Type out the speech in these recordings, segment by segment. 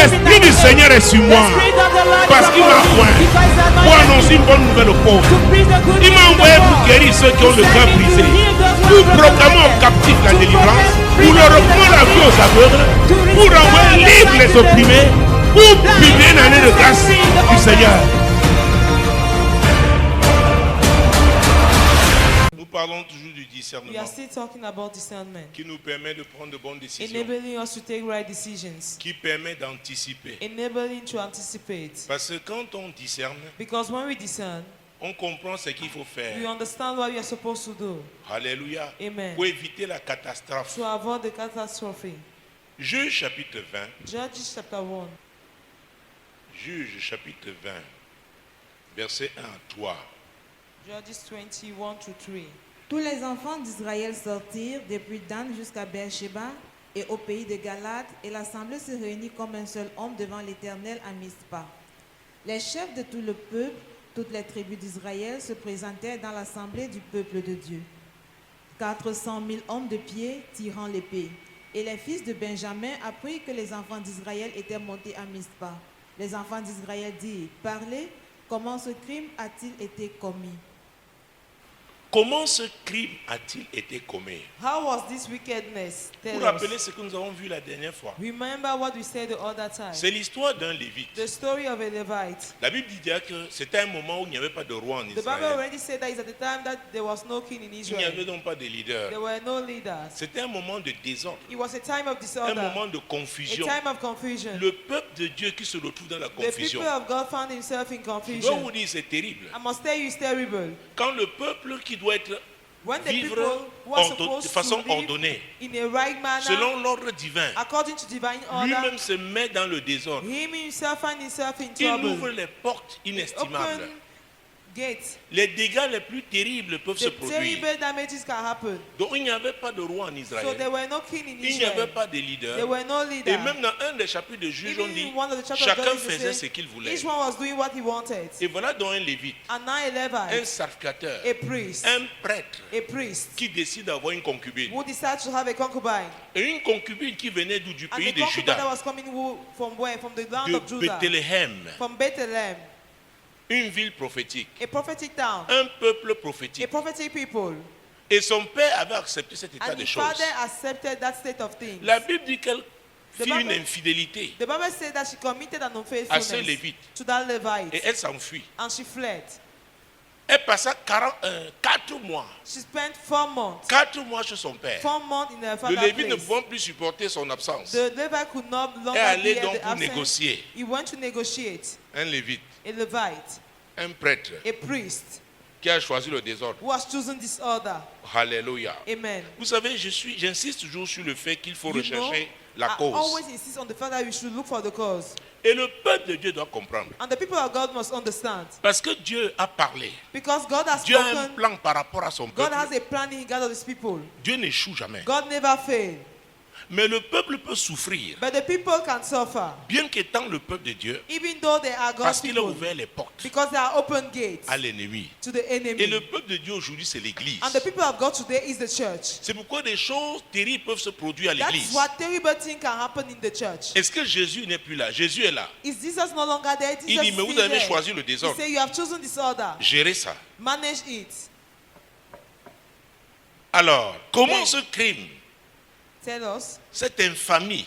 L'Esprit du Seigneur est sur moi parce qu'il m'a oint pour annoncer une bonne nouvelle aux pauvres. Il m'a envoyé pour guérir ceux qui ont le cœur brisé, pour proclamer aux captifs la délivrance, pour leur reprendre la vue aux aveugles, pour envoyer libre les opprimés, pour publier une année de grâce du Seigneur. Nous parlons toujours du discernement We are still talking about discernment, qui nous permet de prendre de bonnes décisions, enabling us to take right decisions, qui permet d'anticiper. enabling to anticipate. Parce que quand on discerne, Because when we discern, on comprend ce qu'il faut we faire. understand what we are supposed to do Alléluia. Amen. Pour éviter la catastrophe. to avoid the catastrophe. Juge chapitre 20. Judges chapter 1. Juge chapitre 20. Verset 1 à 3. Judges 21 to 3. Tous les enfants d'Israël sortirent depuis Dan jusqu'à Beersheba et au pays de Galade, et l'assemblée se réunit comme un seul homme devant l'Éternel à Mizpa. Les chefs de tout le peuple, toutes les tribus d'Israël se présentèrent dans l'assemblée du peuple de Dieu. 400 000 hommes de pied tirant l'épée. Et les fils de Benjamin apprirent que les enfants d'Israël étaient montés à Mizpa. Les enfants d'Israël dirent: Parlez, comment ce crime a-t-il été commis? Comment ce crime a-t-il été commis? How was this wickedness? Vous Tell rappelez us. ce que nous avons vu la dernière fois. Remember what we said the other time. C'est l'histoire d'un Lévite. The story of a Levite. La Bible dit déjà que c'était un moment où il n'y avait pas de roi en The Bible Israël. already said that it's at the time that there was no king in Il n'y Israel. avait donc pas de leader. There were no leaders. C'était un moment de désordre, It was a time of un disorder, moment de a confusion. time of confusion. Le peuple de Dieu qui se retrouve dans la The confusion. people of God found himself in Je dois vous confusion. dire, c'est terrible. I must tell you, it's terrible. Quand le peuple qui doit être When the vivre people who are de supposed façon to live ordonnée, in a right manner, selon l'ordre divin, according to divine order, lui-même se met dans le désordre. him himself find himself in Il ouvre trouble. les portes inestimables. Open gates. Les dégâts les plus terribles peuvent se The produire. terrible damages can happen. Donc il n'y avait pas de roi en So Israël. there were no king in Il n'y avait Israel. pas de leader. There were no Et leaders. même dans un des chapitres de Juges, on Even dit in one of the chapters of chacun Judges, faisait it ce says, qu'il voulait. each one was doing what he wanted. Et voilà donc un Lévite, And now a un Levite, sacrificateur, a priest, un prêtre a priest, qui décide d'avoir une concubine. who decided to have a concubine. Et une concubine qui venait d'où? Du And pays the de concubine that Juda, was coming from where? From the land de of Judah. Bethléem, From Bethlehem. une ville prophétique, A prophetic town. un peuple A prophétique. prophetic people. Et son père avait accepté cet état And de the choses. father accepted that state of things. La Bible dit qu'elle The fit une Bible- infidélité The Bible said that she committed an à ce unfaithfulness Lévite to that et Levite. elle s'enfuit. And she fled. Elle passa 4 mois. She spent 4 months. 4 mois chez son père. 4 months in her Le father's Lévite ne place. pouvant plus supporter son absence. The Levite could not Et longer allait be at donc the pour absence. négocier. He went to negotiate. Un Lévite, A Levite, un prêtre a priest, qui a choisi le désordre. who has chosen disorder. Alléluia. Amen. Vous savez, j'insiste toujours sur le fait qu'il faut You know, rechercher la I cause. always insist on the fact that we should look for the cause. Et le peuple de Dieu doit comprendre. And the people of God must understand. Parce que Dieu a parlé. Because God has Dieu a un spoken, plan par rapport à son God has peuple. a plan in regard of his people. Dieu n'échoue jamais. God never failed. Mais le peuple peut souffrir. But the people can suffer. Bien qu'étant le peuple de Dieu, Even though they are God's parce qu'il a people. ouvert les portes Because they are open gates à l'ennemi. to the Et enemy. le peuple de Dieu aujourd'hui, c'est l'église. And the people of God today is the church. C'est pourquoi des choses terribles peuvent se produire à That's l'église. what terrible thing can happen in the church. Est-ce que Jésus n'est plus là? Jésus est là. Is Jesus no longer there? Il Jesus dit, is mais vous still avez there. choisi le He désordre. said, you have chosen disorder. Gérez ça. Manage it. Alors, comment Amen. ce crime, Tell us, cette infamie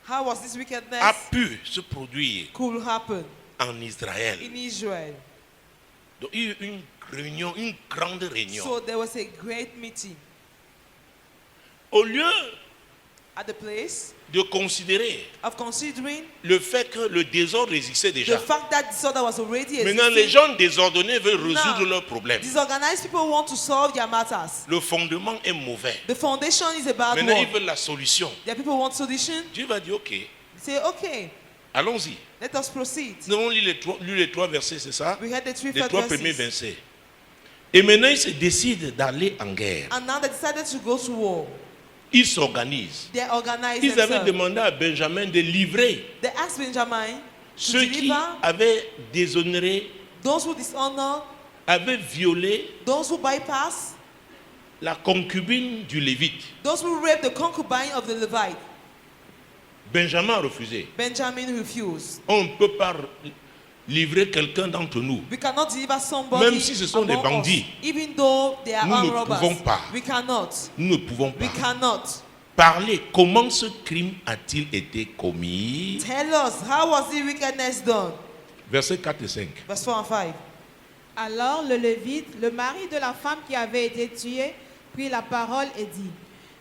how was this wickedness a pu se produire could happen en Israël? in Israel? Donc, il y a eu une réunion, une grande réunion. So there was a great meeting Au lieu at the place de considérer of considering le fait que le désordre existait déjà. the fact that disorder was already Maintenant, les existing. gens désordonnés veulent résoudre Now, leurs problèmes. Disorganized people want to solve their matters. Le fondement est mauvais. The foundation is a bad Maintenant, ils one. veulent la solution. Their people want solution. Dieu va dire, ok, Say, okay, allons-y. let us proceed. Nous avons lu les trois versets, c'est ça? We had the three Les first 3 premiers verses. versets. Et maintenant, ils se décident d'aller en guerre. And now they decided to go to war. Ils s'organisent. They organized Ils avaient themselves. demandé à Benjamin de livrer They asked Benjamin to ceux qui deliver avaient déshonoré, those who dishonor, avaient violé those who bypass, la concubine du Lévite. those who rape the concubine of the Levite. Benjamin a refusé. Benjamin refused. On ne peut pas livrer quelqu'un d'entre nous. We cannot deliver somebody Même si ce sont des among bandits, us, even though they are nous armed ne robbers. pouvons pas. We cannot. Nous ne pouvons We pas cannot. parler. Comment ce crime a-t-il été commis? Tell us, how was the wickedness done? Versets 4 et 5. Verse 4 and 5. Alors le Lévite, le mari de la femme qui avait été tuée, prit la parole et dit: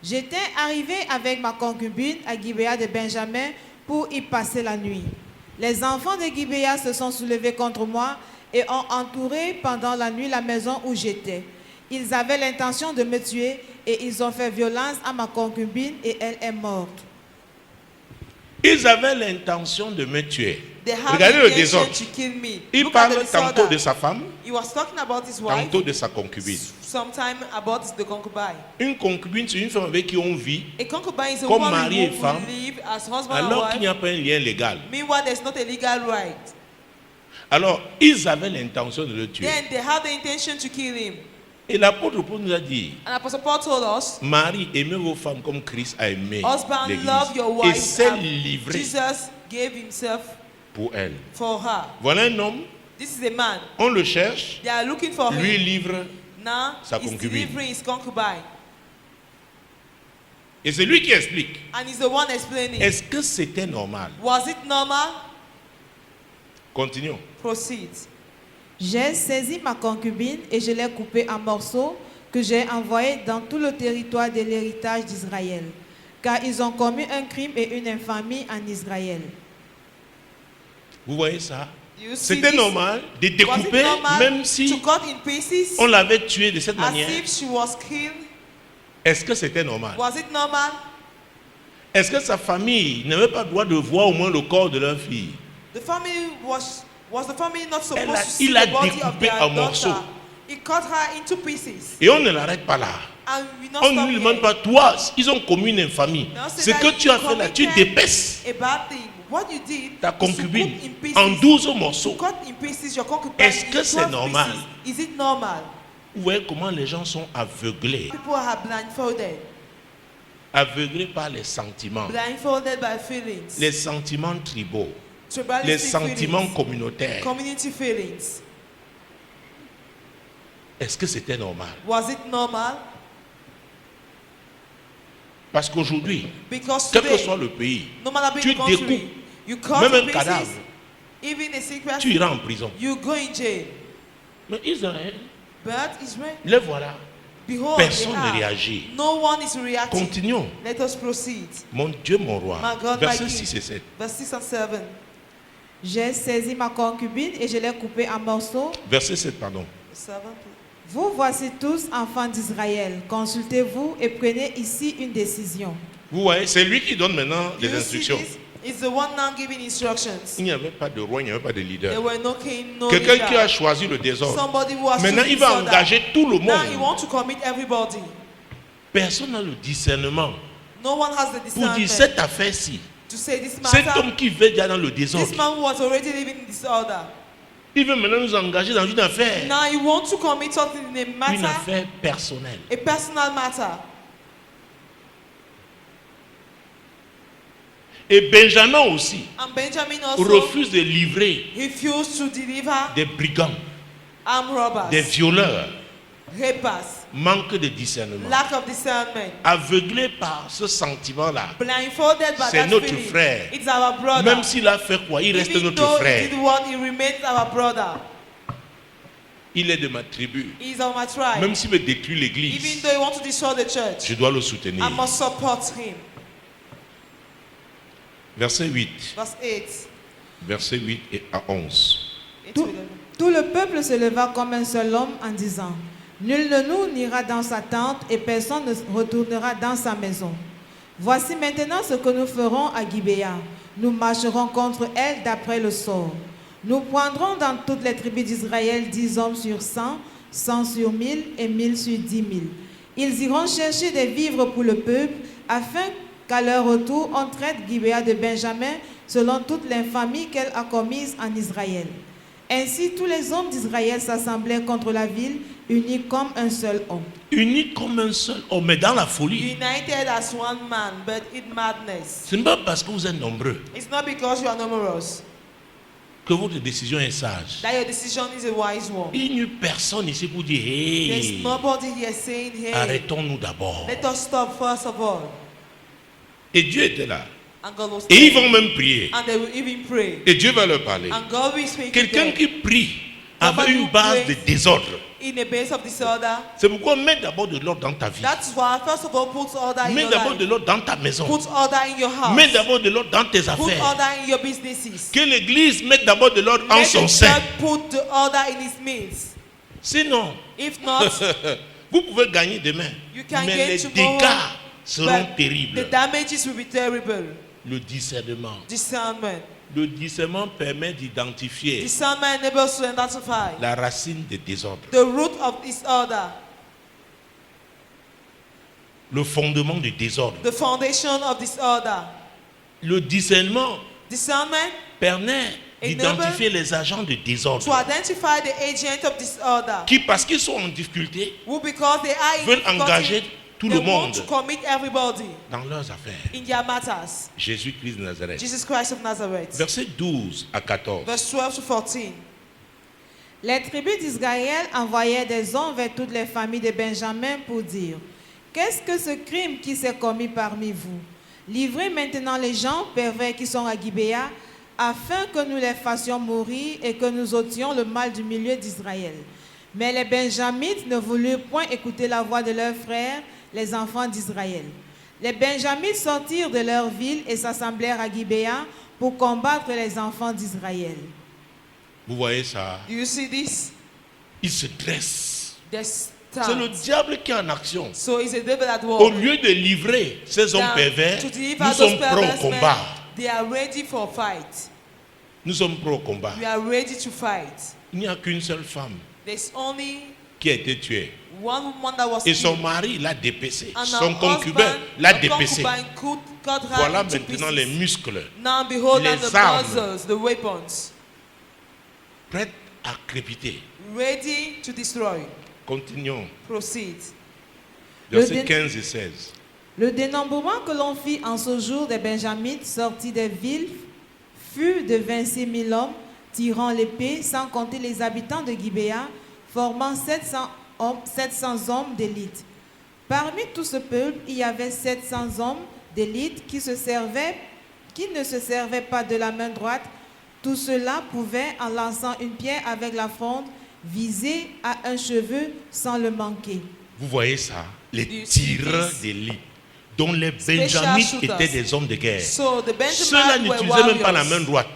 J'étais arrivé avec ma concubine à Gibéa de Benjamin pour y passer la nuit. Les enfants de Gibéa se sont soulevés contre moi et ont entouré pendant la nuit la maison où j'étais. Ils avaient l'intention de me tuer et ils ont fait violence à ma concubine et elle est morte. Ils avaient l'intention de me tuer. They had Regardez le the intention désordre. to kill me. Il Look at the parle tantôt disorder. de sa femme, He was talking about his wife, tantôt de sa concubine. sometime about the concubine. Une concubine, c'est une femme avec qui on vit, A concubine is a Comme woman mari et who femme, will live as husband alors and qu'il n'y wife. a pas un lien légal. Meanwhile, there's not a legal right. Alors, ils avaient l'intention de le tuer. Then they had the intention to kill him. Et l'apôtre Paul nous a dit, And Apostle Paul told us, Marie, aimez vos femmes comme Christ a aimé husband, l'Église love your et wife. s'est as livré Jesus gave himself pour elle. for her. Voilà un homme, This is a man. on le cherche, They are looking for lui him. livre, Now sa he's concubine. delivering his concubine. et c'est lui qui explique. And he's the one explaining. Est-ce que c'était normal? Was it normal? Continuons. Proceed. J'ai saisi ma concubine et je l'ai coupée en morceaux que j'ai envoyés dans tout le territoire de l'héritage d'Israël, car ils ont commis un crime et une infamie en Israël. Vous voyez ça? Do you see C'était this? normal de Was it découper, normal même to si cut in pieces on l'avait tué de cette as manière. if she was killed? Est-ce que c'était normal? Was it normal? Est-ce que sa famille n'avait pas le droit de voir au moins le corps de leur fille? The family was the family not supposed to see il a the body of découpé their en morceaux. daughter? He cut her into pieces. Et on ne l'arrête pas là. And we not On ne stop lui here. demande pas, toi, ils ont commis une infamie. Now say Ce that que tu as fait là, tu committed dépèces a bad thing. What you did ta is to concubine cut in pieces. en 12 morceaux. To cut in pieces your concubine. Est-ce que in c'est 12 normal? pieces. Is it normal? Vous voyez comment les gens sont aveuglés. People are blindfolded. Aveuglés par les sentiments. Blindfolded by feelings. Les sentiments tribaux. Tribalistic Les sentiments feelings. communautaires. Community feelings. Est-ce que c'était normal? Was it normal? Parce qu'aujourd'hui, Because quel que today, soit le pays, no matter tu the country, découpes you cut même in un pieces, cadavre, even a secret, tu iras en prison. you go in jail. Mais Israël, But Israel, les voilà. behold, Personne they ne are. réagit. No one is reacting. Continuons. Let us proceed. Mon Dieu, mon roi. My God, Versets my 6 King. et 7. Verse 6 and 7. J'ai saisi ma concubine et je l'ai coupée en morceaux. Verset 7, pardon. 7. Vous voici tous enfants d'Israël. Consultez-vous et prenez ici une décision. Vous voyez, c'est lui qui donne maintenant les You see instructions. this? It's the one now giving instructions. Il n'y avait pas de roi, il n'y avait pas de There leader. were no king, no Quelqu'un qui a leader. choisi le désordre. Somebody who has Maintenant, chosen il va disorder. engager tout le Now he monde. wants to commit everybody. Personne n'a le discernement No one has the pour dire discernment cette affaire-ci. to say this Cet matter. homme qui veut déjà dans le This désordre, man was already living in disorder. il veut maintenant nous engager dans une affaire. Now he wants to commit something in a Une matter, affaire personnelle. a personal matter. Et Benjamin aussi And Benjamin also refuse de livrer refused to deliver des brigands, armed robbers, des violeurs. rapers, Manque de discernement. lack of discernment, Aveuglé par ce sentiment-là. blindfolded by C'est that notre feeling. frère. It's our brother. Même s'il a fait quoi, il reste Even notre though he frère. did what, he remains our brother. Il est de ma tribu. He is of my tribe. Même s'il me détruit Even l'église, though he wants to destroy the church, je dois le soutenir. I must support him. Verset 8. Verse 8. Verset 8 et à 11. Tout le peuple se leva comme un seul homme en disant: Nul de nous n'ira dans sa tente et personne ne retournera dans sa maison. Voici maintenant ce que nous ferons à Gibéa. Nous marcherons contre elle d'après le sort. Nous prendrons dans toutes les tribus d'Israël 10 hommes sur 100, 100 sur 1000 et 1000 sur 10 000. Ils iront chercher des vivres pour le peuple afin qu'à leur retour on traite Gibéa de Benjamin selon toute l'infamie qu'elle a commise en Israël. Ainsi, tous les hommes d'Israël s'assemblaient contre la ville, unis comme un seul homme. Unis comme un seul homme, mais dans la folie. United as one man, but in madness. Ce n'est pas parce que vous êtes nombreux It's not because you are numerous que votre décision est sage. that your decision is a wise one. Il n'y a personne ici pour dire There's hey, nobody here saying, hey, arrêtons-nous d'abord. let us stop first of all. Et Dieu était là. And God will Et ils stay. vont même prier. And they will even pray. Et Dieu va leur parler. And God will speak to Quelqu'un them qui prie avec une base de désordre. in a base of disorder. C'est pourquoi mets d'abord de l'ordre dans ta vie. That's why, first of all, put order in Mets your d'abord de life. l'ordre dans ta maison. Put order in your house. Mets d'abord de l'ordre dans tes Put affaires. order in your businesses. Que l'église mette d'abord de l'ordre en Let son the sein. church put the order in its midst. Sinon, If not, vous pouvez gagner demain. You can Mais gain les tomorrow, dégâts seront but terribles. the damages will be terrible. Le discernement. Discernment. Le discernement permet d'identifier Discernment enables us to identify la racine des désordres. the root of disorder, Le fondement du désordre. the foundation of disorder. Le discernement Discernment permet d'identifier les agents de to désordre identify the agent of disorder qui, parce qu'ils sont en difficulté, who, because they are in veulent difficulty, engager tout they le want monde to commit everybody dans leurs affaires. in their matters. Jésus-Christ de Nazareth. Jesus Christ of Nazareth. Versets 12 à 14. Verse 12 to 14. Les tribus d'Israël envoyaient des hommes vers toutes les familles de Benjamin pour dire: qu'est-ce que ce crime qui s'est commis parmi vous? Livrez maintenant les gens pervers qui sont à Gibéa, afin que nous les fassions mourir et que nous ôtions le mal du milieu d'Israël. Mais les Benjamites ne voulurent point écouter la voix de leurs frères, les enfants d'Israël. Les Benjamites sortirent de leur ville et s'assemblèrent à Gibéa pour combattre les enfants d'Israël. Vous voyez ça? Do you see this? Ils se dressent. They C'est le stand. diable qui est en action. So it's a devil at Au work. lieu de livrer ces hommes Than pervers, to deliver nous those sommes prêts au perverse men, combat. they are ready for fight. Nous sommes prêts au combat. We are ready to fight. Il n'y a qu'une seule femme There's only qui a été tuée. one woman that was Et son killed. mari l'a dépécé. And Son her concubin husband, l'a her dépécé. concubine cut her Voilà into maintenant pieces. les muscles Now behold les and the armes. muscles, the weapons, prêts à crépiter. ready to destroy. Continuons. Proceed. Versets 15 et 16. Le dénombrement que l'on fit en ce jour des Benjamites sortis des villes fut de 26 000 hommes, tirant l'épée, sans compter les habitants de Gibéa, formant 700 hommes d'élite. Parmi tout ce peuple, il y avait 700 hommes d'élite qui ne se servaient pas de la main droite. Tout cela pouvait, en lançant une pierre avec la fronde, viser à un cheveu sans le manquer. Vous voyez ça? Les You see tireurs this? d'élite, dont les Special Benjamites shooters. étaient des hommes de guerre. So the Ceux-là Benjamites were n'utilisaient même pas la main warriors. droite.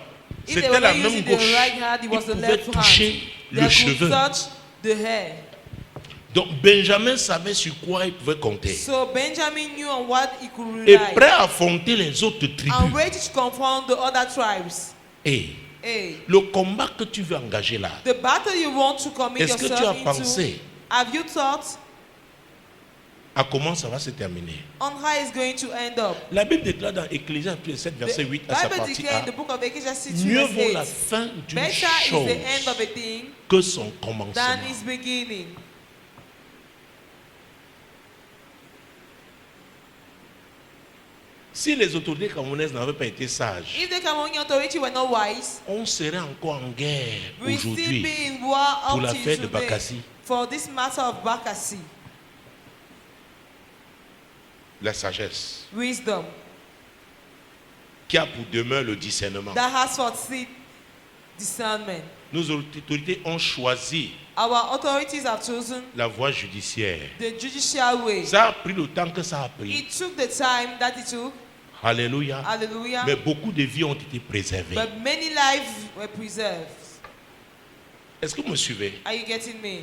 If they C'était were la not main using the gauche. right hand, it Ils was the pouvaient left hand. toucher They le could cheveu. touch the hair. Donc Benjamin savait sur quoi il pouvait compter. So Benjamin knew on what he could Et rely. prêt à affronter les autres And tribus. ready to confront the other tribes. Et Hey, le combat que tu veux engager là, the battle you want to commit est-ce que tu as yourself into, pensé have you thought à comment ça va se terminer? on how it's going to end up? La Bible déclare dans Ecclésiaste 7, The verset 8 à sa Bible partie declares A, in the book of Ecclesiastes 2 mieux verse vaut la 8, fin d'une better is chose the end of a thing que son than commencement. its beginning. Si les autorités camerounaises n'avaient pas été sages, If the Cameroonian authority were not wise, on serait encore en guerre we still aujourd'hui be in war pour up l'affaire till de today Bakassi. for this matter of Bakassi. La sagesse Wisdom qui a pour demeure le discernement. that has for seed discernment. Nos autorités ont choisi Our authorities have chosen la voie judiciaire. the judicial way. Ça a pris le temps que ça a pris. It took the time that it took. Alléluia. Hallelujah. Mais beaucoup de vies ont été préservées. But many lives were preserved. Est-ce que vous me suivez? Are you getting me?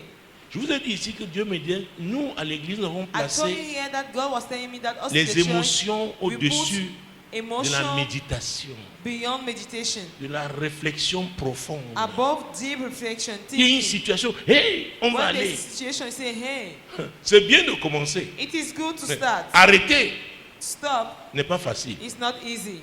Je vous ai dit ici que Dieu me dit, nous à l'église, nous avons I told you placé here that God was telling me that us in the les church, émotions we au-dessus put de la emotion méditation, beyond meditation, de la réflexion profonde. above deep reflection, Il y a une thinking. situation, hey, on va When the aller. situation say, hey, C'est bien de commencer. it is good to Mais start. arrêter Stop. n'est pas facile. It's not easy.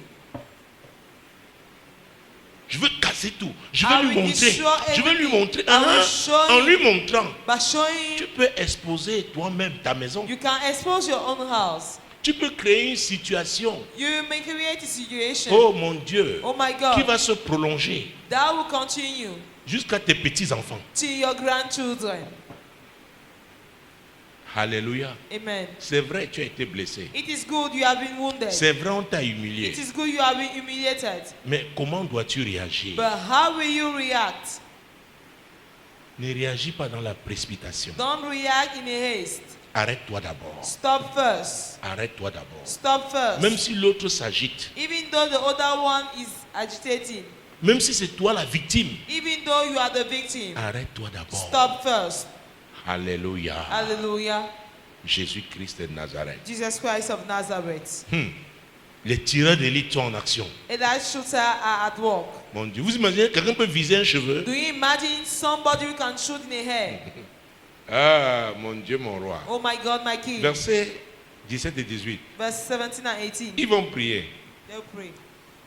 Je veux casser casser tout. Je vais I lui will montrer. destroy Je vais lui everything. montrer. I will show En him. lui montrant, By showing tu him, peux exposer toi-même ta maison. you can expose your own house. Tu peux créer une situation. You may create a situation. Oh mon Dieu. Oh my Qui God. va se prolonger That will continue jusqu'à tes petits-enfants. to your grandchildren. Alléluia. Amen. C'est vrai, tu as été blessé. It is good you have been wounded. C'est vrai, on t'a humilié. It is good you have been humiliated. Mais comment dois-tu réagir? But how will you react? Ne réagis pas dans la précipitation. Don't react in a haste. Arrête-toi d'abord. Stop first. Arrête-toi d'abord. Stop first. Même si l'autre s'agite, Even though the other one is agitating, même si c'est toi la victime, even though you are the victim, arrête-toi d'abord. stop first. Alléluia. Hallelujah. Jésus-Christ de Nazareth. Jesus Christ of Nazareth. Les tireurs d'élite sont en action. Elite shooters are at work. Mon Dieu, vous imaginez, quelqu'un peut viser un cheveu? Do you imagine somebody who can shoot in the hair? Ah, mon Dieu, mon roi. Oh my God, my King. Versets 17 et 18. Verse 17 and 18. Ils vont prier. They'll pray.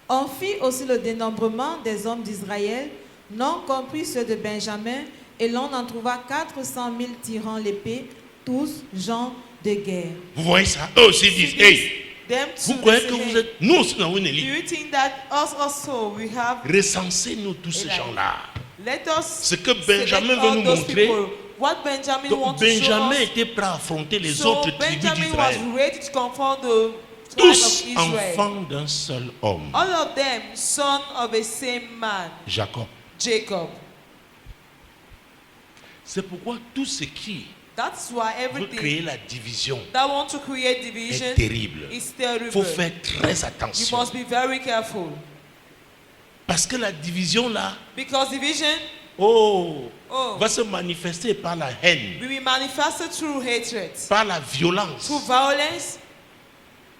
On fit aussi le dénombrement des hommes d'Israël, non compris ceux de Benjamin, et l'on en trouva 400 000 tirant l'épée, tous gens de guerre. Vous voyez ça? Eux aussi disent, hey, Them vous too, croyez they que say, vous êtes... Nous aussi, nous avons une do élite. you think that us also we have? Recensez-nous tous ces Eli. gens-là. Let us Ce que Benjamin select veut all nous those montrer. people. What Benjamin wants Donc to show Benjamin us. était prêt à affronter les So autres tribus Benjamin d'Israël. was ready to confront the tribe of Tous Israel. enfants d'un seul homme, All of them, son of a same man, Jacob. Jacob. C'est pourquoi tout ce qui That's why veut créer everything la division that want to create division est terrible. is Il terrible. faut faire très You attention. must be very careful. Parce que la division là, Because division va se manifester par la haine, will be manifested through hatred, par la violence. through violence.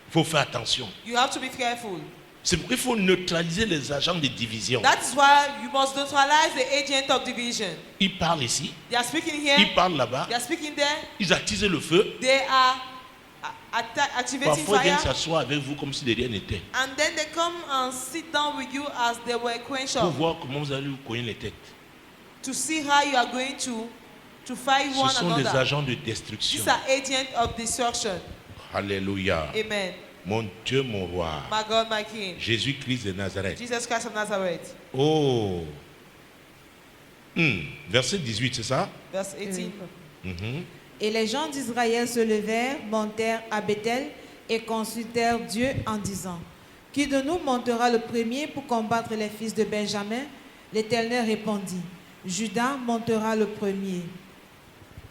Il faut faire attention. You have to be careful. C'est pourquoi il faut neutraliser les agents de division. That is why you must neutralize the agent of division. Ils parlent ici, They are speaking here. ils parlent là-bas, They are speaking there. ils attisent le feu. They are activating Parfois, ils viennent fire. s'asseoir avec vous comme si de rien n'était. And then they come and sit down with you as they were quenched Pour up voir comment vous allez vous cogner les têtes. to see how you are going to fight one Ce sont des another. agents de destruction. These are agents of destruction. Alléluia. Amen. Mon Dieu, mon roi. My God, my King. Jésus-Christ de Nazareth. Jesus Christ of Nazareth. Oh. Verset 18, c'est ça? Verse 18. Et les gens d'Israël se levèrent, montèrent à Bethel et consultèrent Dieu en disant, qui de nous montera le premier pour combattre les fils de Benjamin? L'Éternel répondit, Judas montera le premier.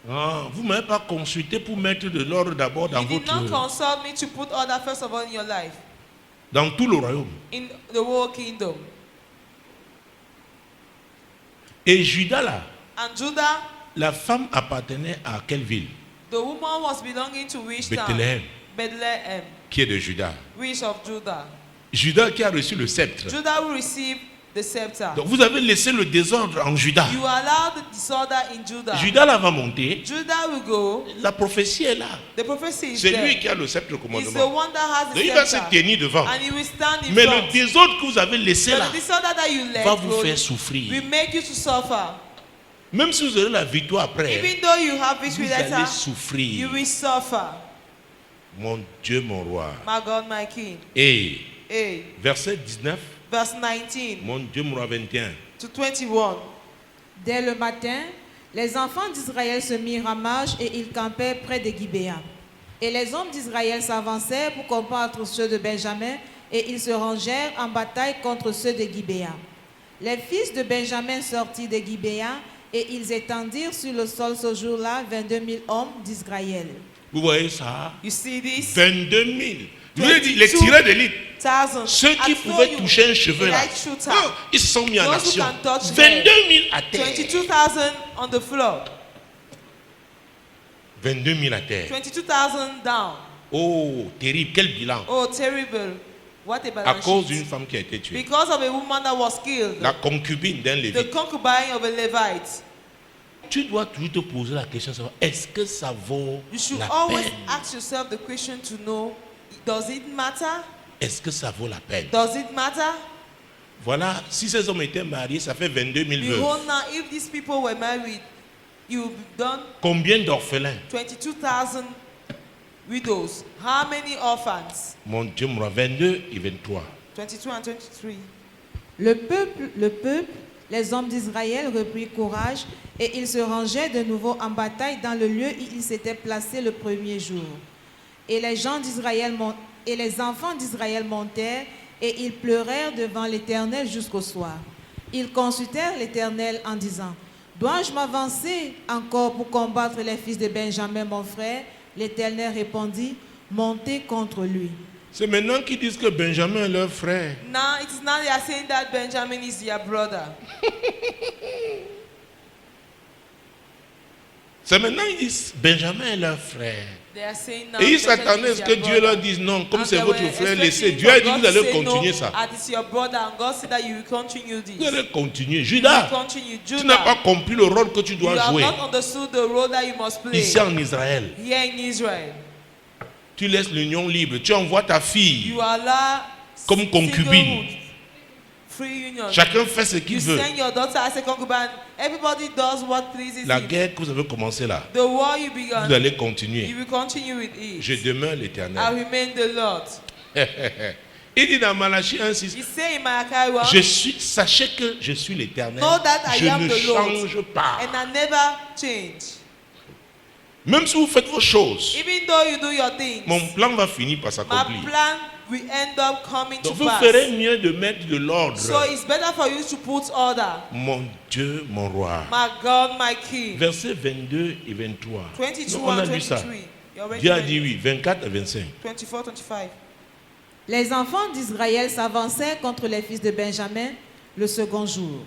Vous ne m'avez pas consulté pour mettre de l'ordre d'abord dans You did not votre... consult me to put order first of all in your life, Dans tout le royaume. in the whole kingdom. Et Judas là, And Judah, la femme appartenait à quelle ville? the woman was belonging to which town? Bethléem, Bethlehem, qui est de Judas. which of Judah? Judas qui a reçu le sceptre. Judah will receive the scepter. Donc vous avez laissé le désordre en Judas. You allow the disorder in Judah. Judas là va monter. Judah will go. La prophétie est là. The prophecy is C'est there. lui qui a le sceptre He's the commandement. one that has Donc the il va se scepter. tenir devant. And he will stand in Mais front. le désordre que vous avez laissé But là the disorder that you let va vous go faire souffrir. will make you to suffer. Même si vous aurez la victoire après, Even though you have victory vous allez later, you souffrir. will suffer. Mon Dieu, mon roi. My God, my King. Et Hey, verset 19, verse 19 mon Dieu, mon roi 21. to 21. Dès le matin, les enfants d'Israël se mirent en marche et ils campaient près de Gibéa. Et les hommes d'Israël s'avancèrent pour combattre ceux de Benjamin et ils se rangèrent en bataille contre ceux de Gibéa. Les fils de Benjamin sortirent de Gibéa et ils étendirent sur le sol ce jour-là 22 000 hommes d'Israël. Vous voyez ça? You see this? 22 000. Je vous ai dit, les tireurs d'élite, 22,000. ceux qui I pouvaient saw you. toucher un cheveu là, Elite shooter. ils se sont mis en Those who action. can touch 22 000 à terre. 22,000 on the floor. 22 000 à terre. 22,000 down. Oh, terrible. Quel bilan. Oh, terrible. What a À balance cause sheet. d'une femme qui a été tuée. Because of a woman that was killed. La concubine d'un The lévite. concubine of a Levite. Tu dois toujours te poser la question, savoir, est-ce que ça vaut You should la always peine? ask yourself the question to know, does it matter? Est-ce que ça vaut la peine? Does it matter? Voilà, si ces hommes étaient mariés, ça fait 22 000 veuves. Behold now, if these people were married, you've done Combien d'orphelins? 22,000 widows. How many orphans? Mon Dieu, moi, 22 et 23. 22 and 23. Le peuple, les hommes d'Israël reprirent courage et ils se rangeaient de nouveau en bataille dans le lieu où ils s'étaient placés le premier jour. Et les enfants d'Israël montèrent et ils pleurèrent devant l'Éternel jusqu'au soir. Ils consultèrent l'Éternel en disant: dois-je m'avancer encore pour combattre les fils de Benjamin, mon frère? L'Éternel répondit: montez contre lui. C'est maintenant qu'ils disent que Benjamin est leur frère. Now it is now they are saying that Benjamin is their brother. C'est maintenant qu'ils disent Benjamin est leur frère. They are saying now Et ils Benjamin s'attendaient à is ce que their Dieu brother. leur dise non, comme And c'est they votre were frère, laissez. expecting Dieu a for dit God vous to allez say continuer no, ça. and it's your brother, and God said that you will continue Vous this. allez continuer. You Judas, will continue. tu n'as pas Judah, compris le rôle que tu you dois have jouer not understood the role that you must play ici en Israël. here in Israel. Tu laisses l'union libre. Tu envoies ta fille. You allow Comme concubine. singlehood, free union. Chacun fait ce qu'il You veut. send your daughter as a concubine. Everybody does what pleases La him. guerre que vous avez commencée là, The war you began, vous allez you continuer. will continue with it. Je demeure I l'Éternel. remain the Lord. Il dit dans Malachie 1:6, He say in Malachi 1, sachez que je suis l'Éternel. know that I Je am ne the Lord, change pas. and I never change. Même si vous faites vos choses, Even though you do your things, mon plan va finir par my s'accomplir. plan will end up coming Donc to vous pass. ferez mieux de mettre de l'ordre. So it's better for you to put order. Mon Dieu, mon roi. My God, my King. Versets 22 et 23. 22 Donc, on a and lu ça. 23. You already Dieu a read dit it. oui, 24 et 25. 24, 25. Les enfants d'Israël s'avancèrent contre les fils de Benjamin le second jour.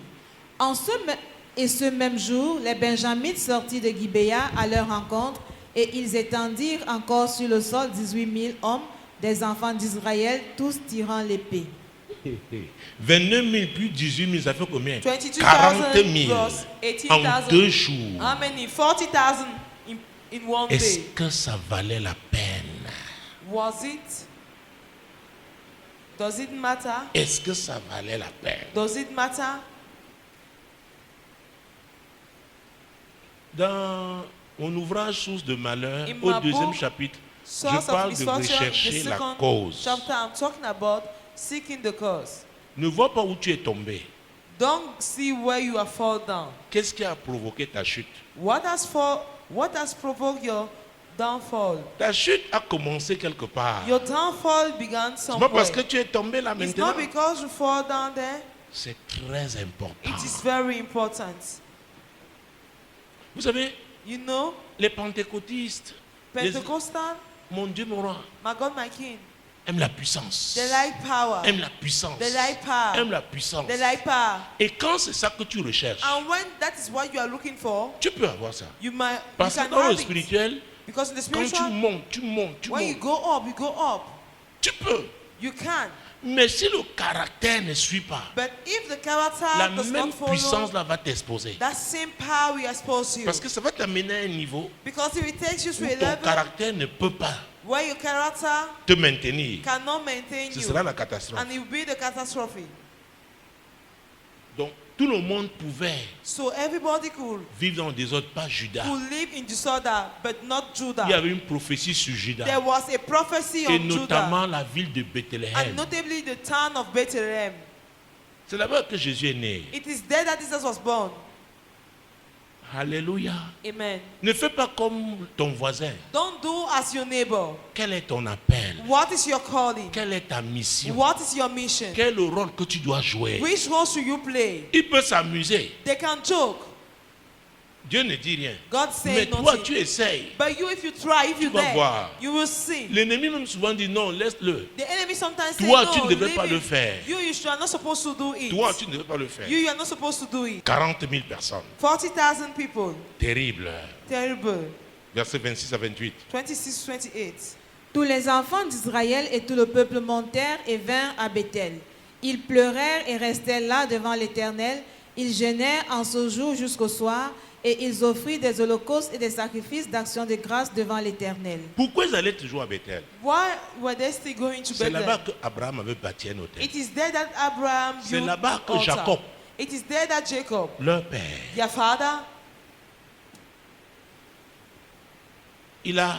Ce même jour, les Benjamites sortirent de Gibéa à leur rencontre et ils étendirent encore sur le sol 18 000 hommes, des enfants d'Israël, tous tirant l'épée. 29 000 plus 18 000, ça fait combien? 22,000 40 000 plus en 18,000. 2 jours. How many? 40,000 in one Est-ce day. que ça valait la peine? Was it? Does it matter? Est-ce que ça valait la peine? Does it matter? Dans mon ouvrage Source de malheur, In au my deuxième book, chapitre, je Source of parle de misfortune, the rechercher la second cause. chapter, I'm talking about seeking the cause. Ne vois pas où tu es tombé. Don't see where you have fallen down. Qu'est-ce qui a provoqué ta chute? What has provoked your downfall? Ta chute a commencé quelque part. Your downfall began C'est pas parce que somewhere. tu es tombé là It's maintenant. not because you fall down there. C'est très important. It is very important. Vous savez, You know, les pentecôtistes, Pentecostal, mon Dieu, mon roi, my God, my King, aiment la puissance. they like power. Aiment la puissance. They like power. Aiment la puissance. They like power. Et quand c'est ça que tu recherches, And when that is what you are looking for, tu peux avoir ça. you Parce can que dans le have it. spirituel, Because in the quand tu spiritual, montes, tu montes, tu when you montes, go up, you go up. tu peux. You can. Mais si le caractère ne suit pas, But if the character la does même not follow, puissance là va t'exposer. that same power will expose you. Parce que ça va t'amener à un niveau Because if it takes you to où a ton level caractère ne peut pas where your character te maintenir. cannot maintain Ce you, sera la catastrophe. and it will be the catastrophe. Donc tout le monde pouvait So everybody could vivre dans le désordre, pas Judas. live in disorder, but not Il y Judah. avait une prophétie sur Judas. There was a prophecy Et on Judah, notamment la ville de and Bethléem. notably the town of Bethlehem. C'est là-bas que Jésus est né. It is there that Jesus was born. Alléluia. Amen. Ne fais pas comme ton voisin. Don't do as your neighbor. Quel est ton appel? What is your calling? Quelle est ta mission? What is your mission? Quel est le rôle que tu dois jouer? Which role should you play? Il peut s'amuser. They can joke. Dieu ne dit rien. God say Mais toi, nothing. tu essayes. But you, if you try, if you vas dare, voir. you will see. L'ennemi même souvent dit non, laisse-le. The enemy sometimes say, Toi, no, tu ne devrais leave pas it. le faire. You are not supposed to do it. Toi, tu ne devrais pas le faire. You are not supposed to do it. 40 000 personnes. 40,000 people. Terrible. Terrible. Versets 26 à 28. 26, 28. Tous les enfants d'Israël et tout le peuple montèrent et vinrent à Bethel. Ils pleurèrent et restèrent là devant l'Éternel. Ils jeûnèrent en ce jour jusqu'au soir Et ils offrirent des holocaustes et des sacrifices d'action de grâce devant l'Éternel. Pourquoi ils allaient toujours à Bethel? Why were they still going to C'est là-bas Bethlehem? qu'Abraham avait bâti un hôtel. It is there that Abraham C'est built là-bas que an altar. Jacob, It is there that Jacob, leur père, their father, il a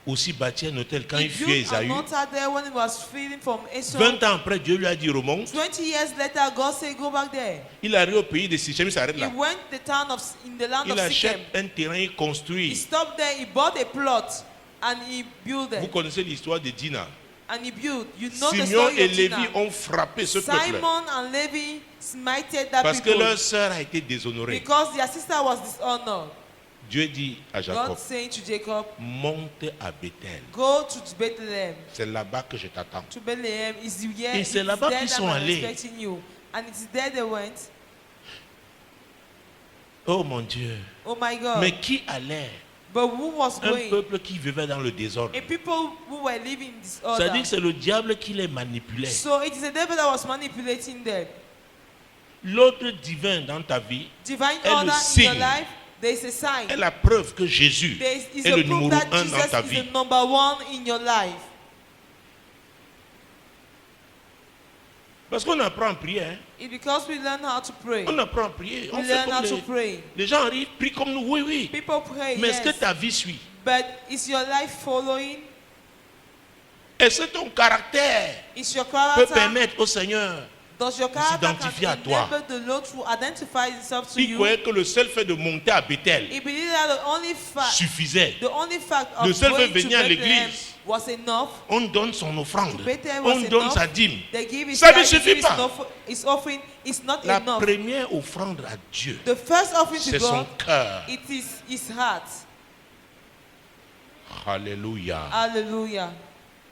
aussi bâti un hôtel quand he il fuyait built an Esaü. altar there when he was fleeing from Esau. 20 ans après, Dieu lui a dit remonte. 20 years later, God said, go back there. Il arrive au pays de Sichem, il s'arrête He là. went in the land Il of achète Sichem. un terrain, il He construit. stopped there, he bought a plot, and he built Vous it. connaissez l'histoire de Dina. And he built. You know the Simeon story et of Lévi Dinah. ont frappé ce peuple Simon and Levi smited that parce que people leur sœur a été déshonorée. because their sister was dishonored. Dieu dit à Jacob, God saying to Jacob, monte à Bethel. go to Bethlehem. C'est là-bas que je t'attends. To Bethlehem is here. Et It's c'est là-bas there qu'ils that sont I'm allés. expecting you. And it's there they went. Oh mon Dieu. Oh my God. Mais qui allait? But who was Un going? peuple qui vivait dans le désordre. A people who were living in disorder. C'est-à-dire que c'est le diable qui les manipulait. So it is the devil that was manipulating them. L'autre divin dans ta vie Divine est le order in your signe. life, there is a sign. est la preuve que Jésus There is est a le proof numéro that 1 dans ta Jesus is vie. the number one in your life. Parce qu'on apprend à prier. Hein. It's because we learn how to pray. On apprend à prier. On We fait learn how comme to pray. les gens arrivent, prient comme nous. Oui, oui. People pray, Mais est-ce que yes. ta vie suit? But is your life following? Est-ce que ton caractère Is your peut character? permettre au Seigneur? Does your character s'identifier à can toi? enable the Lord to identify himself to Il you? croyait que le seul fait de monter à Bethel He believed that suffisait. the only fact Le of seul fait going to venir à Bethlehem l'église. was enough. On donne son offrande. Bethel was On donne enough. sa dîme. They give his Ça ne tithe, suffit they give pas. his offering. It's not La enough. première offrande à Dieu, The first offering to c'est son God, cœur. it is his heart. Alléluia. Hallelujah.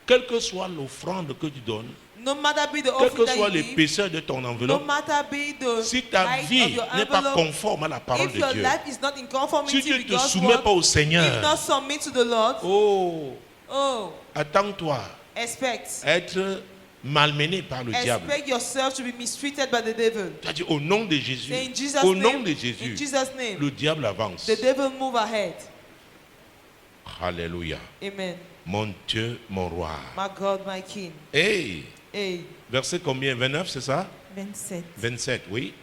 Quelle que soit l'offrande que tu donnes, No matter be the quelle offering que soit that you give, l'épaisseur de ton no enveloppe, matter be the si ta height of vie your n'est pas envelope, conforme à la parole if de your Dieu, life is not in conformity si tu ne with te God's soumets word, pas au if Seigneur, not submit to the Lord, oh, attends-toi expect. à être malmené par le diable. Expect yourself to be mistreated by the devil. Tu as dit au nom de Jésus, Say in Jesus' au nom name, de in Jésus, Jesus' name, le diable avance. the devil move ahead. Alléluia. Amen. Mon Dieu, mon roi. My God, my King. Hey, Hey, verset combien? 29, c'est ça? 27. 27, oui.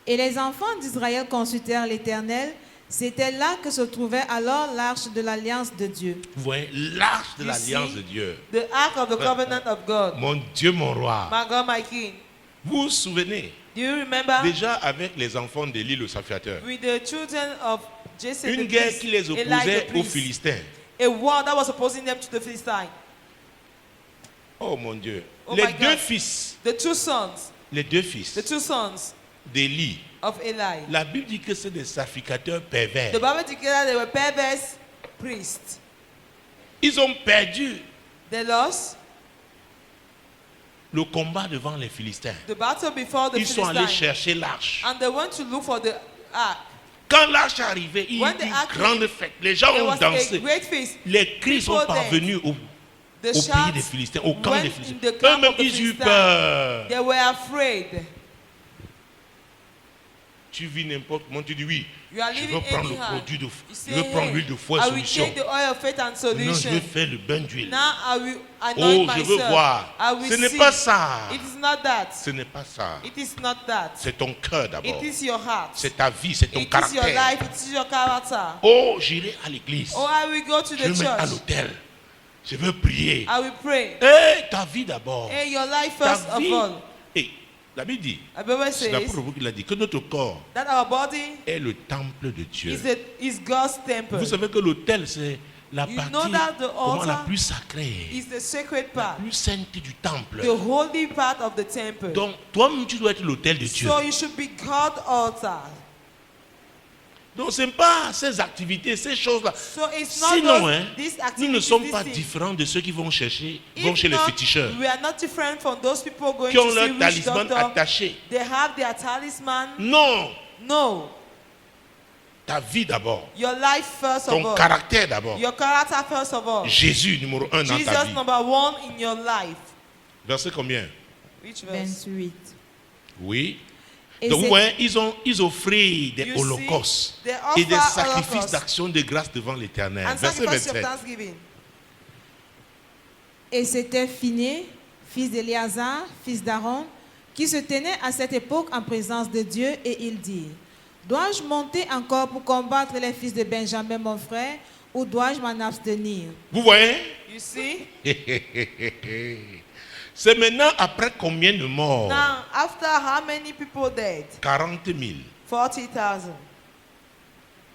Et les enfants d'Israël consultèrent l'Éternel. C'était là que se trouvait alors l'arche de l'alliance de Dieu. Vous voyez, l'arche de You l'alliance see? de Dieu. the ark of the covenant of God. Mon Dieu, mon roi. My God, my King. Vous vous souvenez, Do you remember déjà avec les enfants d'Élie le sacrificateur, with the children of Jesse une the guerre priest, qui les Eli opposait the aux priest, Philistins. a war that was opposing them to the Philistines. Oh mon Dieu. Oh Les my deux God. fils, The two sons les deux fils d'Élie, of Eli. la Bible dit que c'est des sacrificateurs pervers. The Bible declared they were perverse priests. Ils ont perdu They lost le combat devant les Philistins. the battle before the Ils sont allés Philistines. chercher l'arche. And they went to look for the ark. Quand l'arche est arrivée, il y a When eu the une ark grande fête. Les gens There ont was a dansé. great feast. Les cris sont People parvenus au The pays shouts des Philistins, au camp went des in Philistins. the camp Eux-mêmes, of the ils eurent Philistines. peur. They were afraid. Tu vis n'importe comment, tu dis oui. You are Je living veux prendre le anyhow. produit de, You je say, veux prendre hey, l'huile de foi et I will solution. take the oil of faith and Non, je solution. veux faire le bain d'huile. Now I will anoint Oh, je veux myself. voir. I will Ce n'est see. pas ça. It is not that. Ce n'est pas ça. It is not that. C'est ton cœur d'abord. It is your heart. C'est ta vie, c'est ton It is your life. caractère. It is your character. Oh, j'irai à l'église. Oh, I will go to Je the vais me mettre à church. l'hôtel. Je veux prier. I will pray. Et ta vie d'abord. Hey, your life Ta first of vie. all. Et la Bible dit, The Bible c'est l'apôtre says qui l'a dit, que notre corps that our body est le temple de Dieu. is God's temple. Vous savez que l'autel, c'est la You partie know that the comment, la altar plus sacrée, Is the sacred la part, plus sainte du temple. the holy part of the temple. Donc, toi-même, tu dois être l'autel de Dieu. So you should be God's altar. Donc, ce n'est pas ces activités, ces choses-là. So it's not Sinon, those, hein, these nous ne activities, sommes these pas things. différents de ceux qui vont chercher, If vont chez les not, féticheurs, we are not different from those people going qui ont to see leur witch talisman doctor. attaché. They have their talisman. Non, No, ta vie d'abord, your life first of ton all. caractère d'abord. Your character first of all. Jésus numéro 1 dans ta Jesus vie. number one in your life. Verset combien? Which verse? 28. Oui. Et Donc, c'est- vous voyez, ils offraient des You see, holocaustes they et des offer sacrifices holocaust d'action de grâce devant l'Éternel. and Verset sacrifice of 27. thanksgiving. Et c'était Phiné, fils d'Éléazar, fils d'Aaron, qui se tenait à cette époque en présence de Dieu, et il dit: dois-je monter encore pour combattre les fils de Benjamin, mon frère, ou dois-je m'en abstenir? Vous voyez? You see? C'est maintenant après combien de morts? Now, after how many people dead? 40 000. 40,000.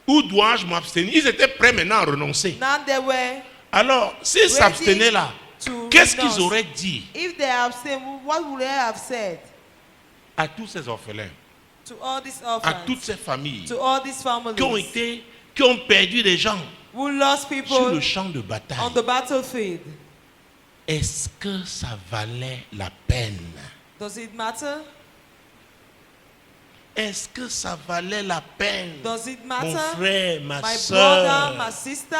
Où dois-je m'abstenir? Ils étaient prêts maintenant à renoncer. Now they were Alors, s'ils s'abstenaient là, to qu'est-ce qu'ils renounce. auraient dit If they have said, what would they have said à tous ces orphelins, to all these à orphans, toutes ces familles to all these qui ont perdu des gens who lost sur people le champ de bataille? on the battlefield? Est-ce que ça valait la peine? Does it matter? Est-ce que ça valait la peine? Does it Mon matter? frère, ma My brother, soeur. my sister.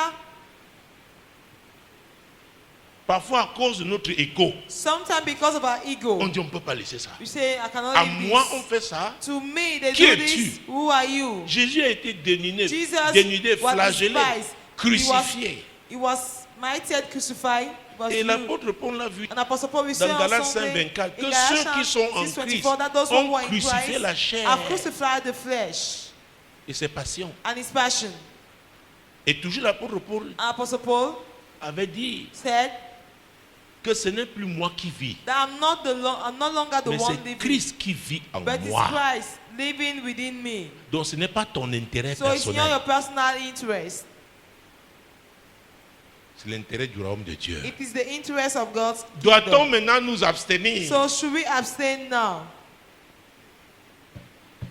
Parfois, à cause de notre égo, Sometimes because of our ego, on dit on ne peut pas laisser ça. we say, I cannot À leave moi, on this. fait ça. To me, they Qui do es-tu? this. Who are you? Jésus a été dénudé, Jesus was flagellé, despised. crucifié. He was mighted, crucified. was Et you. l'apôtre Paul l'a vu And Apostle Paul will say dans on Galates something 5:24 que in ceux Galatians qui sont en 6:24 Christ that those who ont are in crucifié Christ la chair have crucified the flesh et ses passions. and his passion. Et toujours l'apôtre Paul And Apostle Paul avait dit said que ce n'est plus moi qui vis, that I'm no longer the mais one c'est living, Christ qui vit en but it's moi. Christ living within me. Donc ce n'est pas ton intérêt So it's not personnel, your personal interest. c'est l'intérêt du royaume de Dieu. It is the interest of God's Doit-on kingdom. maintenant nous abstenir? So should we abstain now?